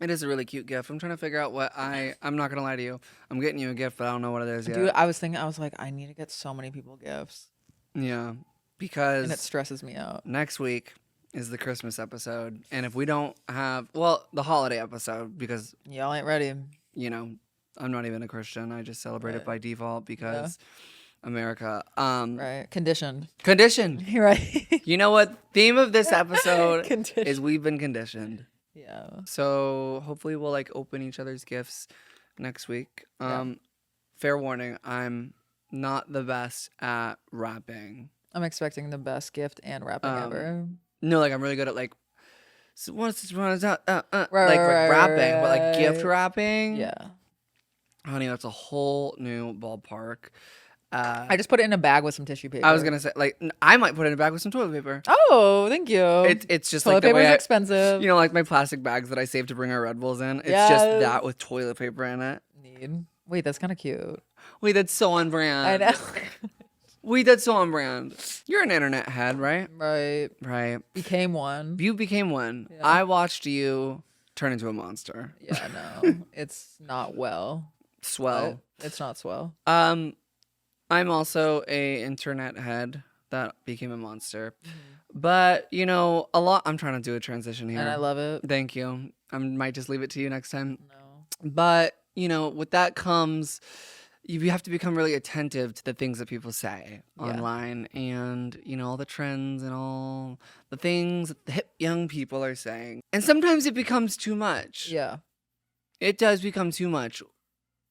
It is a really cute gift. I'm trying to figure out what I'm not going to lie to you. I'm getting you a gift, but I don't know what it is yet. Dude, I was like, I need to get so many people gifts. Yeah. And Because it stresses me out. next week is the Christmas episode. And if we don't have, well, the holiday episode, because, Y'all ain't ready. I'm not even a Christian. I just celebrate it Right. by default because America. Right. Conditioned. Conditioned. Right. You know what? Theme of this episode Conditioned. is we've been conditioned. Yeah. So hopefully we'll like open each other's gifts next week. Yeah. Fair warning, I'm not the best at rapping. I'm expecting the best gift and wrapping ever. No, like I'm really good at like so what's this one Right, like right, rapping, but like gift right. wrapping. Yeah. Honey, that's a whole new ballpark. I just put it in a bag with some tissue paper. I was gonna say like I might put it in a bag with some toilet paper. Oh, thank you. It's just Toilet like the paper's way expensive. like my plastic bags that I save to bring our Red Bulls in. It's just Yes. that with toilet paper in it. Need. Wait, that's kind of cute. Wait, that's so on brand. I know. Wait, that's so on brand. You're an internet head, right? Right. Right. Became one. You became one. Yeah. I watched you turn into a monster. Yeah, no. It's not well. Swell. But it's not swell. I'm also a internet head that became a monster. But, a lot I'm trying to do a transition here. And I love it. Thank you. I might just leave it to you next time. No. But, with that comes you have to become really attentive to the things that people say online and, all the trends and all the things that the hip young people are saying. And sometimes it becomes too much. Yeah. It does become too much.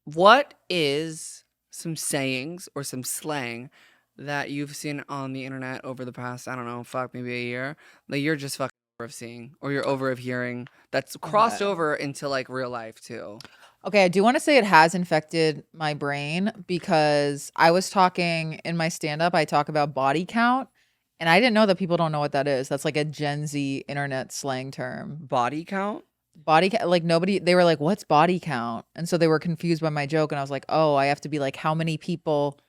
What is some sayings or some slang that you've seen on the internet over the past, I don't know, maybe a year that you're just fucking over of seeing or you're over of hearing that's crossed over into like real life too? Okay, I do want to say it has infected my brain because I was talking in my stand-up, I talk about body count, and I didn't know that people don't know what that is. That's like a Gen Z internet slang term. Body count? Like nobody, they were like, what's body count? And so they were confused by my joke, and I was like, oh, I have to be like, how many people?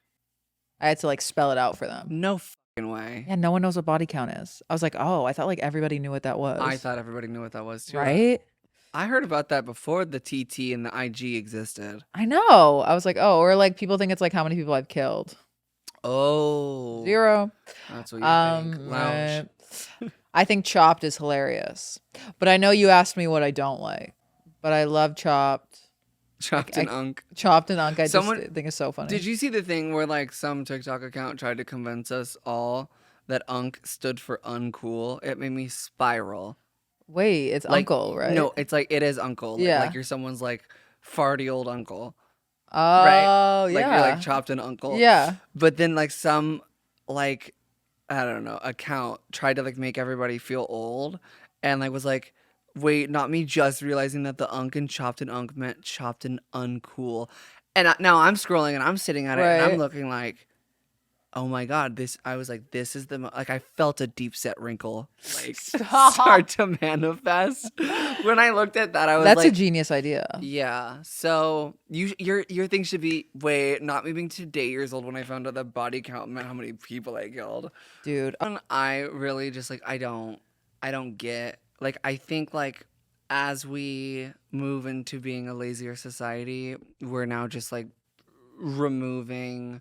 I had to like spell it out for them. No fucking way. Yeah, no one knows what body count is. I was like, oh, I thought like everybody knew what that was. I thought everybody knew what that was too. Right? I heard about that before the TT and the IG existed. I know. I was like, oh, or like people think it's like how many people I've killed. Oh, 0. that's what you think. Lounge. Right. I think Chopped is hilarious. But I know you asked me what I don't like. But I love Chopped. Chopped and Unk. Chopped and Unk, I Someone, just think is so funny. did you see the thing where like some TikTok account tried to convince us all that Unk stood for uncool? It made me spiral. Wait, it's Like, Uncle, right? no, it's like it is uncle. Yeah. Like you're someone's like farty old uncle, right? Oh, Like you're like yeah. chopped and uncle. Yeah. But then like some like I don't know account tried to like make everybody feel old, and like was like, wait, not me just realizing that the unk and chopped and unk meant chopped and uncool, and now I'm scrolling and I'm sitting at it and I'm Right. looking like, oh my god, this I was like, this is the like I felt a deep set wrinkle like Stop. start to manifest when I looked at that. I was That's like, a genius idea. yeah. So your thing should be, wait, not me being 2 years old when I found out that body count meant how many people I killed. Dude. And I really just like I don't get like I think like as we move into being a lazier society, we're now just like removing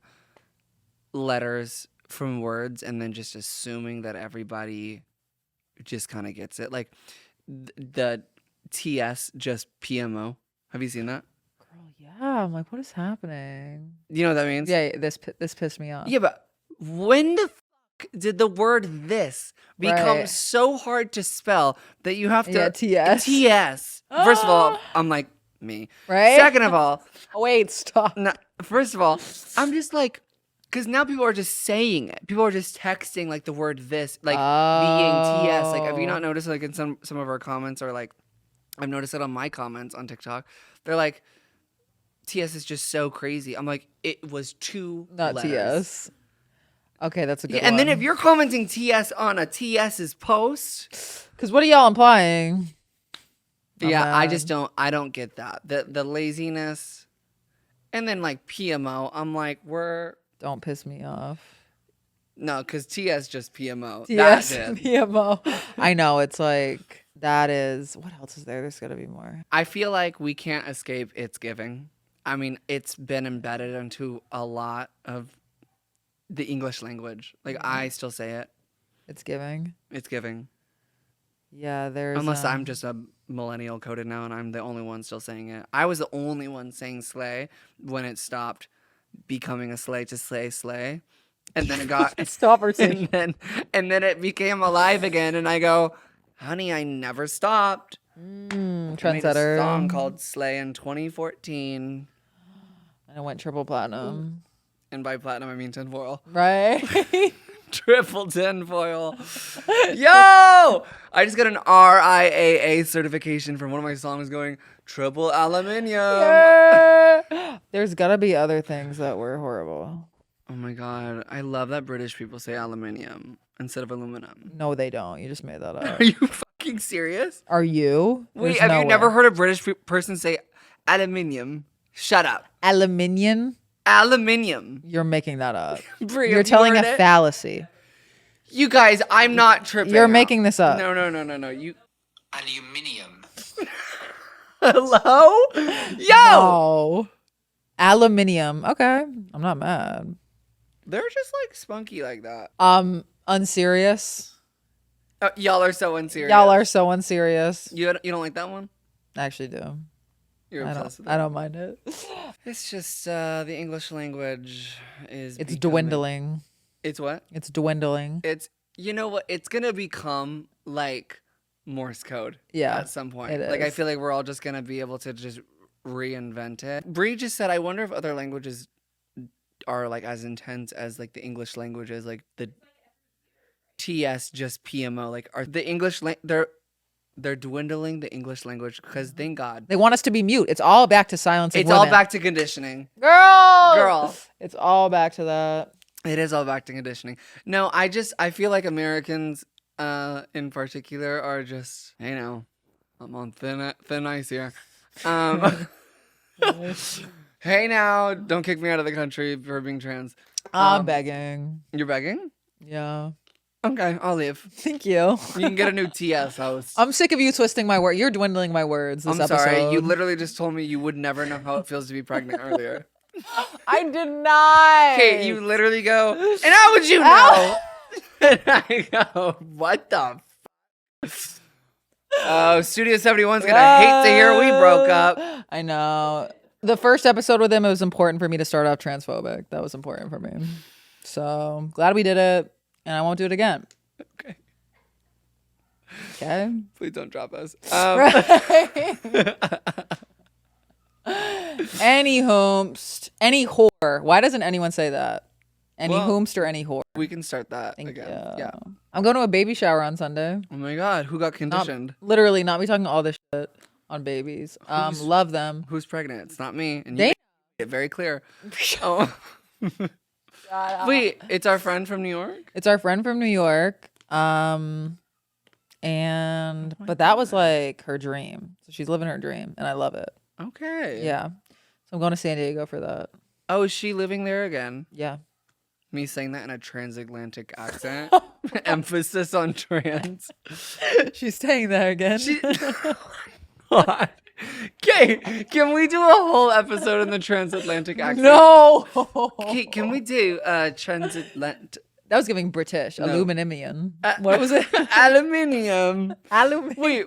letters from words and then just assuming that everybody just kind of gets it. Like the TS just PMO. Have you seen that? Girl, yeah. I'm like, what is happening? You know what that means? Yeah, this pissed me off. Yeah, but when the fuck did the word this become Right. so hard to spell that you have to Yeah, TS. TS. First of all, I'm like me. Right? Second of all, Oh, wait, stop. no, first of all, I'm just like, because now people are just saying it. People are just texting like the word this, like being TS. Like, have you not Oh. noticed like in some of our comments, or like I've noticed it on my comments on TikTok? They're like, TS is just so crazy. I'm like, it was 2 Not letters. TS. Okay, that's a good Yeah, one. and then if you're commenting TS on a TS's post, Because what are y'all implying? yeah, I mad. just don't get that. The laziness. And then like PMO, I'm like, Don't piss me off. no, because TS just PMO. TS, That did. PMO. I know, it's like, that is, what else is there? There's got to be more. I feel like we can't escape it's giving. I mean, it's been embedded into a lot of the English language. Like I still say it. It's giving. It's giving. Yeah, there's. Unless I'm just a millennial coded now and I'm the only one still saying it. I was the only one saying slay when it stopped becoming a slay to slay. And then it got Stop or say. and then it became alive again, and I go, honey, I never stopped. I made a Trendsetter. song called Slay in 2014. And it went triple platinum. And by platinum I mean tinfoil. Right? Triple tinfoil. Yo! I just got an RIAA certification from one of my songs going triple aluminium. Yeah. There's got to be other things that were horrible. Oh my god, I love that British people say aluminium instead of aluminum. No, they don't. You just made that up. Are you fucking serious? Are you? Wait, There's have no you never way. heard a British person say aluminium? Shut up. Aluminium? Aluminium. You're making that up. Brie, You're have you telling a heard it? fallacy. You guys, I'm not tripping. You're out. making this up. No. You. Aluminium. Hello? Yo! No. Aluminium. Okay. I'm not mad. They're just like spunky like that. Unserious. Y'all are so unserious. Y'all are so unserious. You don't like that one? I actually do. You're I obsessed don't. with I it. don't mind it. It's just the English language is. It's becoming- dwindling. It's what? It's dwindling. It's, you know what? It's gonna become like Morse code. Yeah, At some point. it Like I is. feel like we're all just gonna be able to just reinvent it. Bree just said, I wonder if other languages are like as intense as like the English language is, like the TS just PMO. Like are the English they're dwindling the English language because thank God. They want us to be mute. It's all back to silencing It's all women. back to conditioning. Girl. It's all back to that. It is all back to conditioning. No, I feel like Americans in particular are just, you know, I'm on thin ice here. Hey now, don't kick me out of the country for being trans. I'm begging. You're begging? Yeah. Okay, I'll leave. Thank you. You can get a new TS host. I'm sick of you twisting my word. You're dwindling my words this I'm sorry. You episode. literally just told me you would never know how it feels to be pregnant earlier. I did not. Kate, you literally go, and how would you know? And I go, what the f-? Oh, Studio 71's going to hate to hear we broke up. I know. The first episode with him, it was important for me to start off transphobic. That was important for me. So glad we did it, and I won't do it again. Okay. Okay. Please don't drop us. Any hoomst, any whore. Why doesn't anyone say that? Any hoomst or any whore. We can start that Thank again. you. Yeah. I'm going to a baby shower on Sunday. Oh my God. Who got conditioned? Literally, not be talking all this shit on babies. Love them. Who's pregnant? It's not me. And They- you made it very clear. Oh. Wait, it's our friend from New York? It's our friend from New York. But that was like her dream. So she's living her dream, and I love it. Okay. Yeah. So I'm going to San Diego for that. Oh, is she living there again? Yeah. Me saying that in a transatlantic accent. Emphasis on trans. She's staying there again. God. Okay, can we do a whole episode in the transatlantic accent? No. Okay, can we do transatlantic? That was giving British. No. Aluminium. What was it? Aluminium. Aluminium. Wait,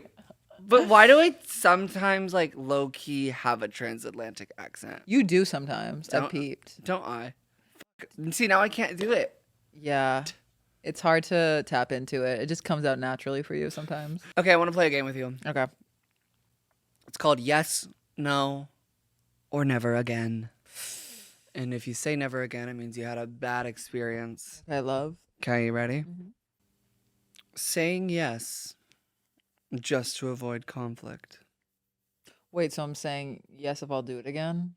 but why do I sometimes like low key have a transatlantic accent? You do sometimes. I Don't- peeped. Don't I? Fuck. See, now I can't do it. Yeah. It's hard to tap into it. It just comes out naturally for you sometimes. Okay, I want to play a game with you. Okay. It's called Yes, No, or Never Again. And if you say never again, it means you had a bad experience. I love. Okay, you ready? Mhm. Saying yes just to avoid conflict. Wait, so I'm saying yes if I'll do it again?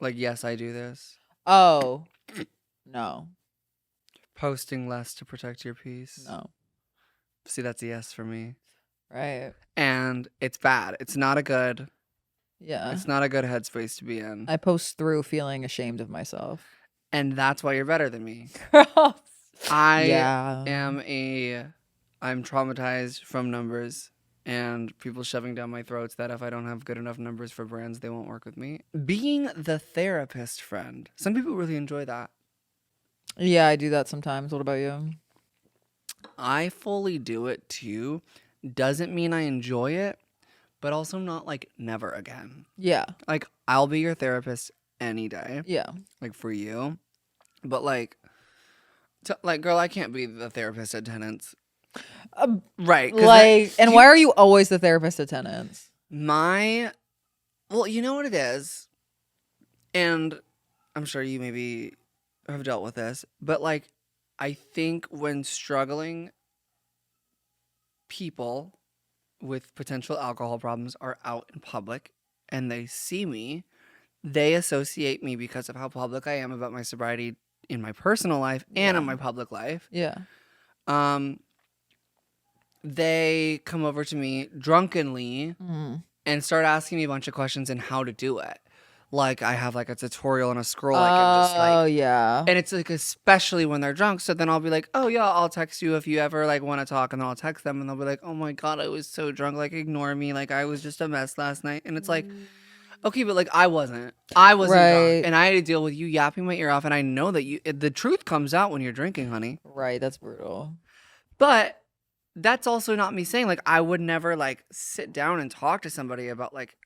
Like, yes, I do this. Oh. No. Posting less to protect your peace. No. See, that's a yes for me. Right. And it's bad. It's not a good. Yeah. It's not a good headspace to be in. I post through feeling ashamed of myself. And that's why you're better than me. Yeah. I'm traumatized from numbers and people shoving down my throats that if I don't have good enough numbers for brands, they won't work with me. Being the therapist friend. Some people really enjoy that. Yeah, I do that sometimes. What about you? I fully do it too. Doesn't mean I enjoy it, but also not like never again. Yeah. Like, I'll be your therapist any day, Yeah. like for you. But like, girl, I can't be the therapist at Tenants. Right. 'Cause Like, and why are you always the therapist attendants? well, you know what it is, and I'm sure you maybe have dealt with this, but like, I think when struggling people with potential alcohol problems are out in public and they see me, they associate me because of how public I am about my sobriety in my personal life and in my public life. Yeah. They come over to me drunkenly Mm. and start asking me a bunch of questions and how to do it. Like, I have like a tutorial and a scroll I can just Oh, like, yeah. and it's like, especially when they're drunk. So then I'll be like, oh yeah, I'll text you if you ever like want to talk. And then I'll text them and they'll be like, oh my God, I was so drunk. Like, ignore me. Like, I was just a mess last night. And it's like, okay, but like, I wasn't drunk. Right. And I had to deal with you yapping my ear off. And I know that the truth comes out when you're drinking, honey. Right. That's brutal. But that's also not me saying like I would never like sit down and talk to somebody about like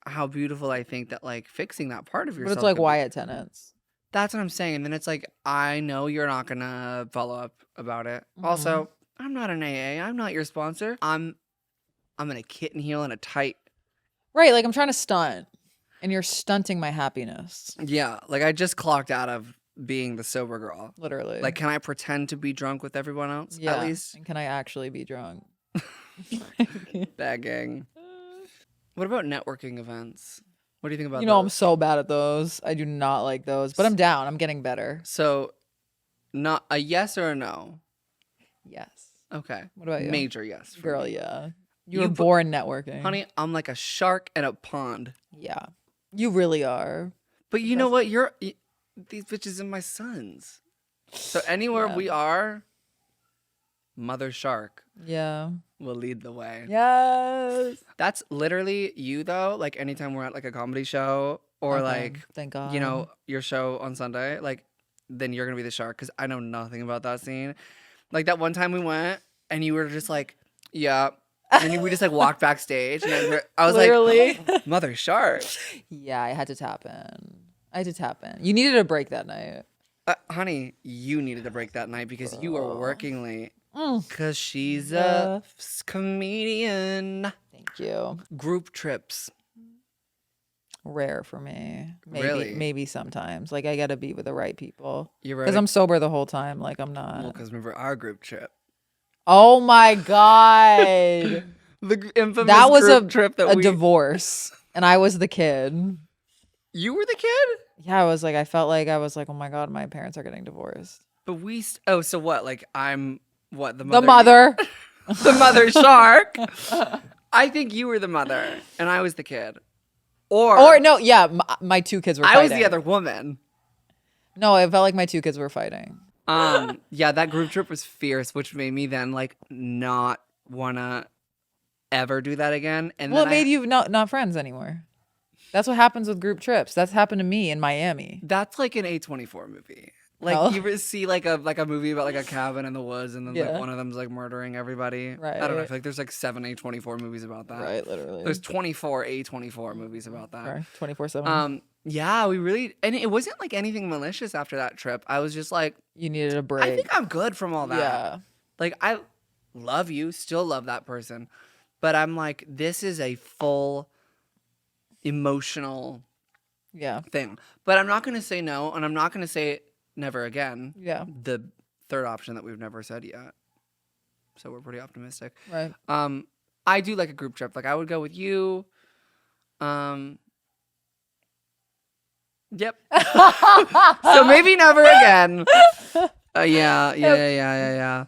how beautiful I think that like fixing that part of But yourself. it's like could be. why attendants? That's what I'm saying. And then it's like, I know you're not gonna follow up about it. Also, I'm not an AA. I'm not your sponsor. I'm in a kitten heel and a tight. Right. Like I'm trying to stunt and you're stunting my happiness. Yeah. Like I just clocked out of being the sober girl. Literally. Like, can I pretend to be drunk with everyone else? yeah. At least. And can I actually be drunk? Begging. What about networking events? What do you think about You know, I'm those? so bad at those. I do not like those, but I'm down. I'm getting better. So, not a yes or a no? Yes. Okay. What about you? Major yes. for Girl, me. yeah. You You were put- born networking. Honey, I'm like a shark in a pond. Yeah. You really are. But you know what? These bitches are my sons. So anywhere Yeah. we are, Mother Shark Yeah. will lead the way. Yes. That's literally you though. Like anytime we're at like a comedy show or Okay, like thank God. you know your show on Sunday, like then you're gonna be the shark because I know nothing about that scene. Like that one time we went and you were just like, yeah. And we just like walked backstage and I was Literally. like, oh, Mother Shark. Yeah, I had to tap in. You needed a break that night. Honey, you needed to break that night because you were working late. Mm. Because she's Yeah. a comedian. Thank you. Group trips. Rare for me. Maybe Really? maybe sometimes. Like I gotta be with the right people. You're Because right. I'm sober the whole time. Like I'm not. Well, because remember our group trip. Oh my God. The infamous That was group trip that a we... divorce. And I was the kid. You were the kid? Yeah, I felt like I was like, oh my God, my parents are getting divorced. But we... Oh, so what? Like I'm... What? The The mother? mother. The mother shark? I think you were the mother and I was the kid. Or no, yeah, my two kids were I fighting. was the other woman. No, I felt like my two kids were fighting. Yeah, that group trip was fierce, which made me then like not wanna ever do that again. And Well, then it made you not friends anymore. That's what happens with group trips. That's happened to me in Miami. that's like an A24 movie. Like No. you ever see like a movie about like a cabin in the woods and then Yeah. like one of them's like murdering everybody. Right. I don't know. I feel like there's like 7 A24 movies about that. Right, literally. There's 24 A24 movies about that. Sorry, 24/7. Yeah, we really, and it wasn't like anything malicious after that trip. I was just like, You needed a break. I think I'm good from all that. Yeah. Like I love you, still love that person, but I'm like, this is a full emotional Yeah. thing. But I'm not gonna say no, and I'm not gonna say never again. Yeah. The third option that we've never said yet. So we're pretty optimistic. Right. I do like a group trip. Like I would go with you. Yep. So maybe never again. Yeah.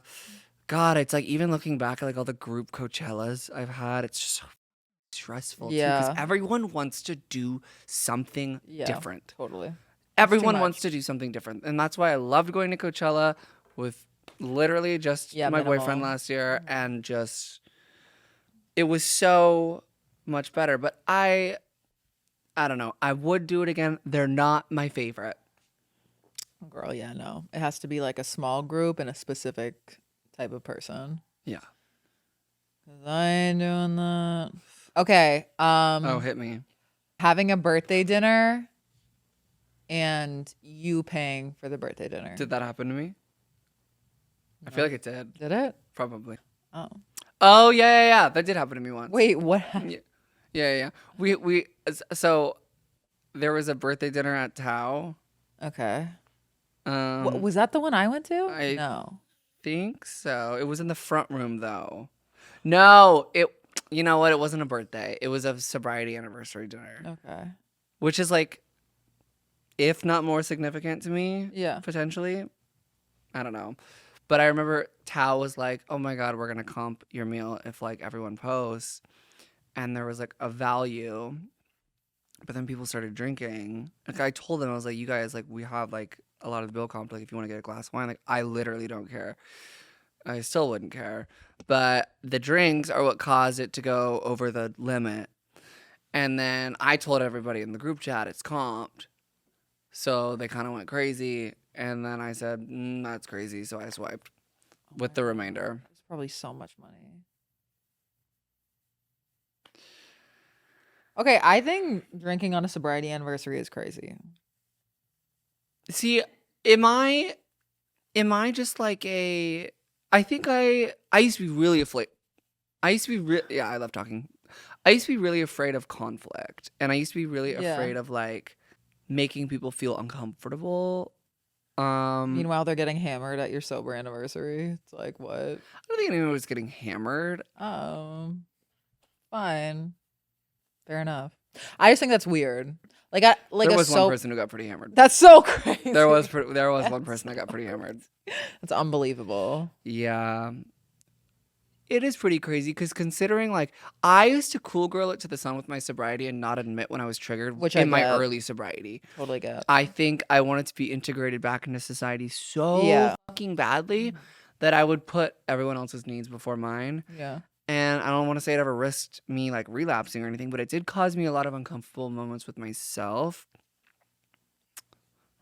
God, it's like even looking back at like all the group Coachellas I've had, it's just so stressful too Yeah. because everyone wants to do something Yeah. different. Totally. Everyone much. wants to do something different, and that's why I loved going to Coachella with literally just Yeah, my boyfriend minimal. last year, and just it was so much better. But I don't know. I would do it again. They're not my favorite. Girl, yeah, no. It has to be like a small group and a specific type of person. Yeah. 'Cause I ain't doing that. Okay. Oh, hit me. Having a birthday dinner and you paying for the birthday dinner. Did that happen to me? I feel like it did. Did it? Probably. Oh. Oh yeah. That did happen to me once. Wait, what happened? Yeah. So there was a birthday dinner at Tao. Okay. Um, Was that the one I went to? I- No. think so. It was in the front room though. No, you know what? It wasn't a birthday. It was a sobriety anniversary dinner, Okay. which is like, if not more significant to me, Yeah. potentially. I don't know. But I remember Tao was like, oh my God, we're going to comp your meal if like everyone posts. And there was like a value. But then people started drinking. Like I told them, I was like, you guys, like we have like a lot of the bill comp. Like if you want to get a glass of wine, like I literally don't care. I still wouldn't care. But the drinks are what caused it to go over the limit. And then I told everybody in the group chat it's comped. So they kind of went crazy. And then I said, that's crazy. So I swiped with the remainder. It's probably so much money. Okay, I think drinking on a sobriety anniversary is crazy. See, am I just like I think I used to be really afraid. I love talking. I used to be really afraid of conflict. And I used to be really Yeah. afraid of like making people feel uncomfortable. Meanwhile, they're getting hammered at your sober anniversary. It's like, what? I don't think anyone was getting hammered. Fine. Fair enough. I just think that's weird. Like, There was one person who got pretty hammered. That's so crazy. There was one person that got pretty hammered. That's unbelievable. Yeah. It is pretty crazy because considering like I used to cool girl it to the sun with my sobriety and not admit when I was triggered Which I in my get. early sobriety. Totally get. I think I wanted to be integrated back into society so Yeah. fucking badly that I would put everyone else's needs before mine. Yeah. And I don't want to say it ever risked me like relapsing or anything, but it did cause me a lot of uncomfortable moments with myself.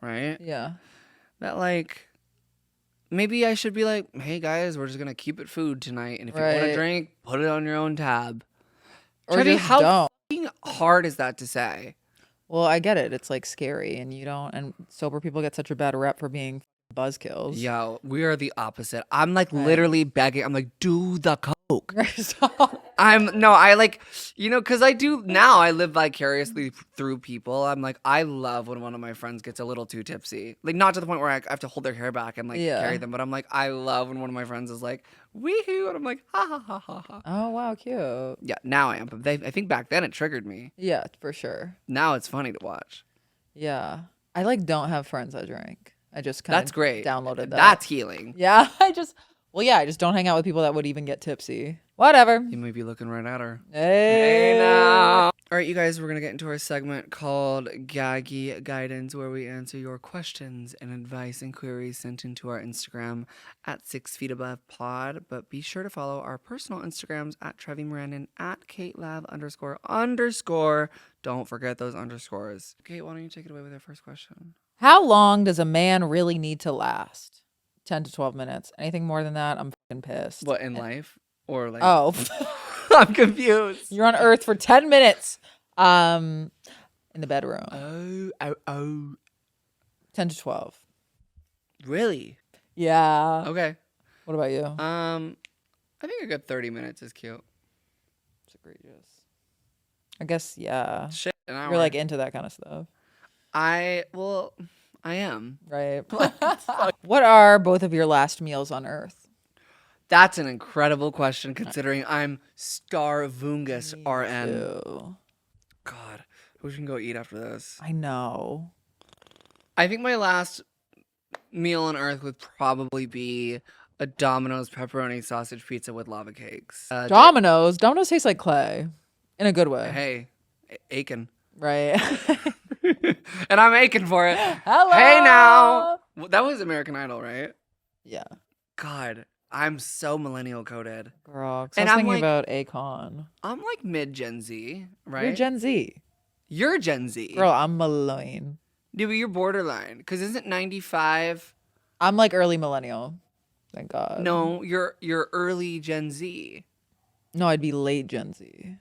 Right? Yeah. That like maybe I should be like, hey guys, we're just gonna keep it food tonight, and if you want to Right. drink, put it on your own tab. Or Trevi, just how don't. fucking hard is that to say? Well, I get it. It's like scary, and you don't. And sober people get such a bad rep for being buzzkills. Yo, we are the opposite. I'm like Right. literally begging. I'm like, do the coke. Stop. I like, because I do now. I live vicariously through people. I'm like, I love when one of my friends gets a little too tipsy. Like, not to the point where I have to hold their hair back and like Yeah. carry them, but I'm like, I love when one of my friends is like, weehoo, and I'm like, ha ha ha ha ha. Oh wow, cute. Yeah, now I am. But I think back then it triggered me. Yeah, for sure. Now it's funny to watch. Yeah, I like don't have friends that drink. I just kind of That's great. downloaded that. That's healing. Yeah, I just don't hang out with people that would even get tipsy. Whatever. You might be looking right at her. Hey, now. All right, you guys, we're going to get into our segment called Gaggy Guidance, where we answer your questions and advice and queries sent into our Instagram at 6 Feet Above Pod. But be sure to follow our personal Instagrams at Trevi Mirandon, at KateLav__. Don't forget those underscores. Kate, why don't you take it away with our first question? How long does a man really need to last? 10 to 12 minutes. Anything more than that, I'm fucking pissed. What, in life? Or like... Oh. I'm confused. You're on Earth for 10 minutes. In the bedroom. Oh. 10 to 12. Really? Yeah. Okay. What about you? I think a good 30 minutes is cute. It's egregious. I guess, yeah. Shit, an hour. You're like into that kind of stuff. I am. Right. What are both of your last meals on Earth? That's an incredible question considering I'm Starvungus RN. Ew. God, we can go eat after this. I know. I think my last meal on Earth would probably be a Domino's pepperoni sausage pizza with lava cakes. Domino's. Domino's tastes like clay. In a good way. Hey, aching. Right. And I'm aching for it. Hello. Hey now. That was American Idol, right? Yeah. God, I'm so millennial coded. Girl. And I was I'm thinking like- about Akon. I'm like mid Gen Z, right? You're Gen Z. You're Gen Z. Girl, I'm millennial. Dude, but you're borderline. Because isn't 95? I'm like early millennial. Thank God. No, you're early Gen Z. No, I'd be late Gen Z.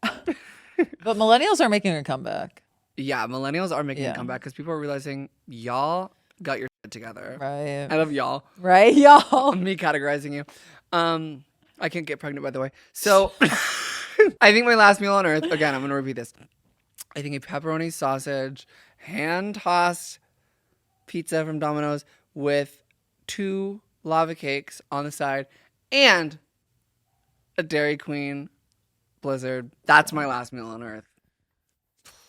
But millennials are making a comeback. Yeah, millennials are making Yeah. a comeback because people are realizing y'all got your shit together. Right. I love y'all. Right, y'all. Me categorizing you. I can't get pregnant, by the way. So I think my last meal on Earth, again, I'm going to repeat this. I think a pepperoni sausage, hand-tossed pizza from Domino's with 2 lava cakes on the side and a Dairy Queen Blizzard. That's my last meal on Earth.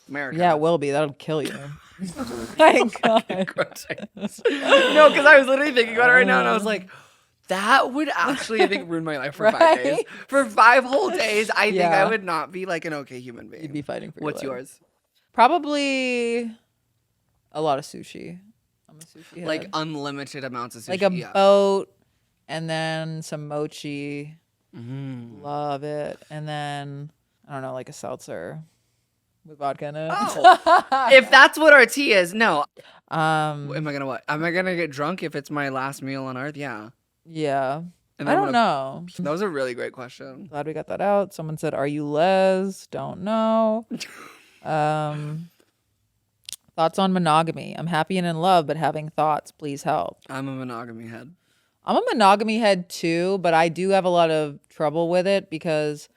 America. Yeah, it will be. That'll kill you. Thank God. No, because I was literally thinking about it right now, and I was like, that would actually, I think, ruin my life for 5 days. Right? For 5 whole days, I think I Yeah. would not be like an okay human being. You'd be fighting for What's your life. yours? Probably a lot of sushi. I'm a sushi head. Like unlimited amounts of sushi. Like a yeah. boat and then some mochi. Mm. Love it. And then, I don't know, like a seltzer with vodka in it. Oh. If that's what our tea is, no. Um, Am I gonna what? Am I gonna get drunk if it's my last meal on Earth? Yeah. yeah. And I then don't know. That was a really great question. Glad we got that out. Someone said, "Are you les?" Don't know. Thoughts on monogamy? I'm happy and in love, but having thoughts. Please help. I'm a monogamy head. I'm a monogamy head too, but I do have a lot of trouble with it because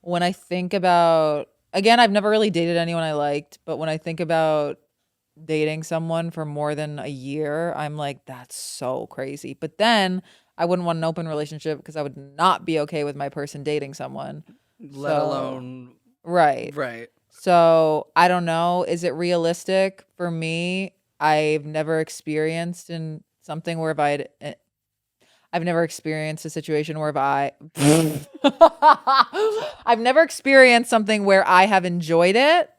when I think about, again, I've never really dated anyone I liked, but when I think about dating someone for more than a year, I'm like, that's so crazy. But then I wouldn't want an open relationship because I would not be okay with my person dating someone. Let alone Right. right. So I don't know. Is it realistic for me? I've never experienced in something where if I I've never experienced a situation where I've never experienced something where I have enjoyed it,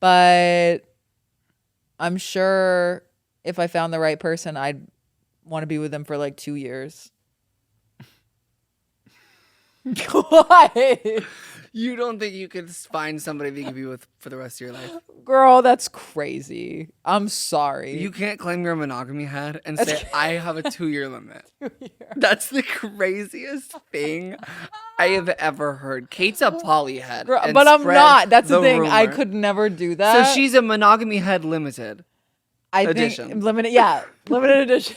but I'm sure if I found the right person, I'd want to be with them for like 2 years. What? You don't think you could find somebody that you could be with for the rest of your life? Girl, that's crazy. I'm sorry. You can't claim you're a monogamy head and say, I have a 2-year limit. That's the craziest thing I have ever heard. Kate's a poly head. Girl, and but I'm spread not. That's the thing. I rumor. could never do that. So she's a monogamy head limited. I edition. think limited edition.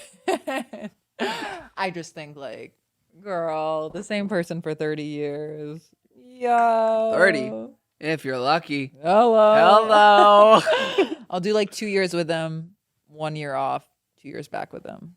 I just think like, girl, the same person for 30 years. Yo. 30. If you're lucky. Hello. I'll do like 2 years with them, 1 year off, 2 years back with them.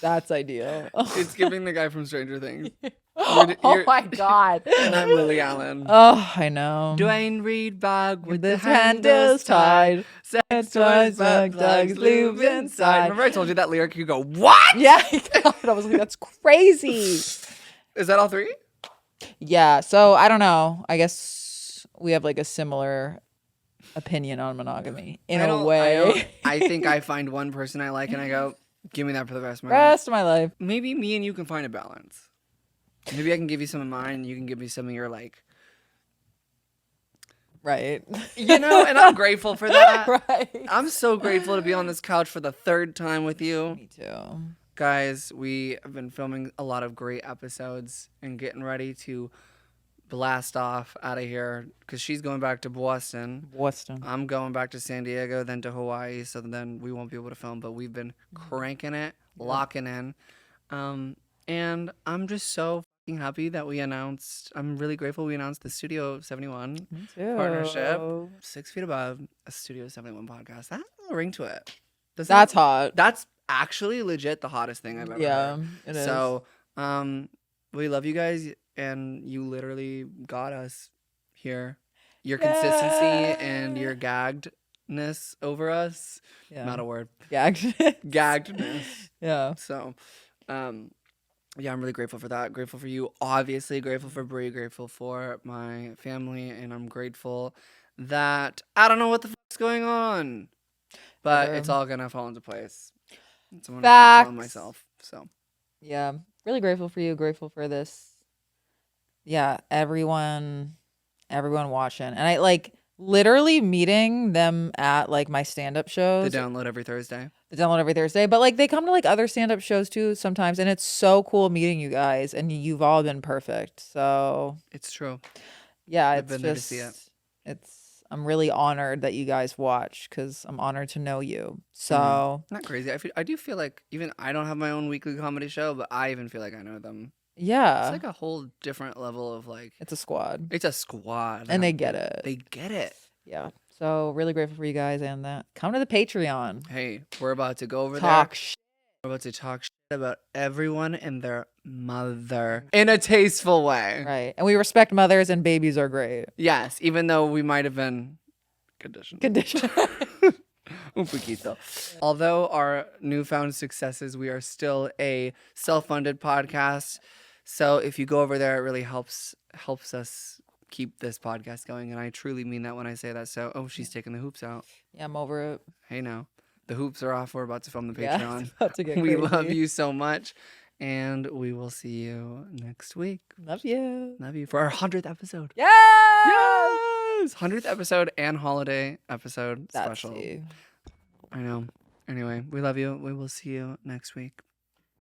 That's ideal. It's giving the guy from Stranger Things. Oh my God. And I'm Lily Allen. Oh, I know. Dwayne Reed bag with The the handles tied. Sex toys, bug bug plugs, plugs, lubes lubes inside. inside. Remember I told you that lyric? You go, what? Yeah. God, I was like, that's crazy. Is that all three? Yeah. So I don't know. I guess we have like a similar opinion on monogamy in a way. I think I find one person I like and I go, give me that for the rest of my life. Rest of my life. Maybe me and you can find a balance. Maybe I can give you some of mine and you can give me some of your like. Right. You know, and I'm grateful for that. Right. I'm so grateful to be on this couch for the third time with you. Me too. Guys, we have been filming a lot of great episodes and getting ready to blast off out of here because she's going back to Boston. I'm going back to San Diego, then to Hawaii, so then we won't be able to film, but we've been cranking it, locking in. And I'm just so fucking happy that I'm really grateful we announced the Studio 71 Me too. partnership. 6 feet above a Studio 71 podcast. That has a little ring to it. That's hot. That's actually legit the hottest thing I've ever heard. It is. So, we love you guys, and you literally got us here. Your consistency and your gaggedness over us. Yeah. Not a word. Gaggedness. Yeah. So, yeah, I'm really grateful for that. Grateful for you, obviously. Grateful for Brie. Grateful for my family, and I'm grateful that I don't know what the fuck's going on, but it's all gonna fall into place. That's what I'm telling myself. So, yeah, really grateful for you. Grateful for this. Yeah, everyone watching, and I like literally meeting them at like my stand-up shows. they download every Thursday. But like they come to like other stand-up shows too sometimes, and it's so cool meeting you guys, and you've all been perfect. So It's true. yeah, I've it's been there to see it. I'm really honored that you guys watch because I'm honored to know you. So Not crazy. I do feel like even I don't have my own weekly comedy show, but I even feel like I know them. yeah, It's like a whole different level of like. it's a squad, It's a squad, and they get it. They get it. Yeah. So really grateful for you guys and that. Come to the Patreon. Hey, we're about to go over Talk there. shit. We're about to talk shit about everyone and their mother in a tasteful way. Right. And we respect mothers and babies are great. Yes, even though we might have been conditioned. Un poquito. Although our newfound successes, we are still a self-funded podcast. So if you go over there, it really helps us keep this podcast going. And I truly mean that when I say that. So, she's taking the hoops out. Yeah, I'm over it. Hey, now. The hoops are off. We're about to film the Yeah, Patreon. it's about to get We crazy. love you so much. And we will see you next week. Love you. Love you for our 100th episode. Yes. Yes! 100th episode and holiday episode That's special. you. I know. Anyway, we love you. We will see you next week.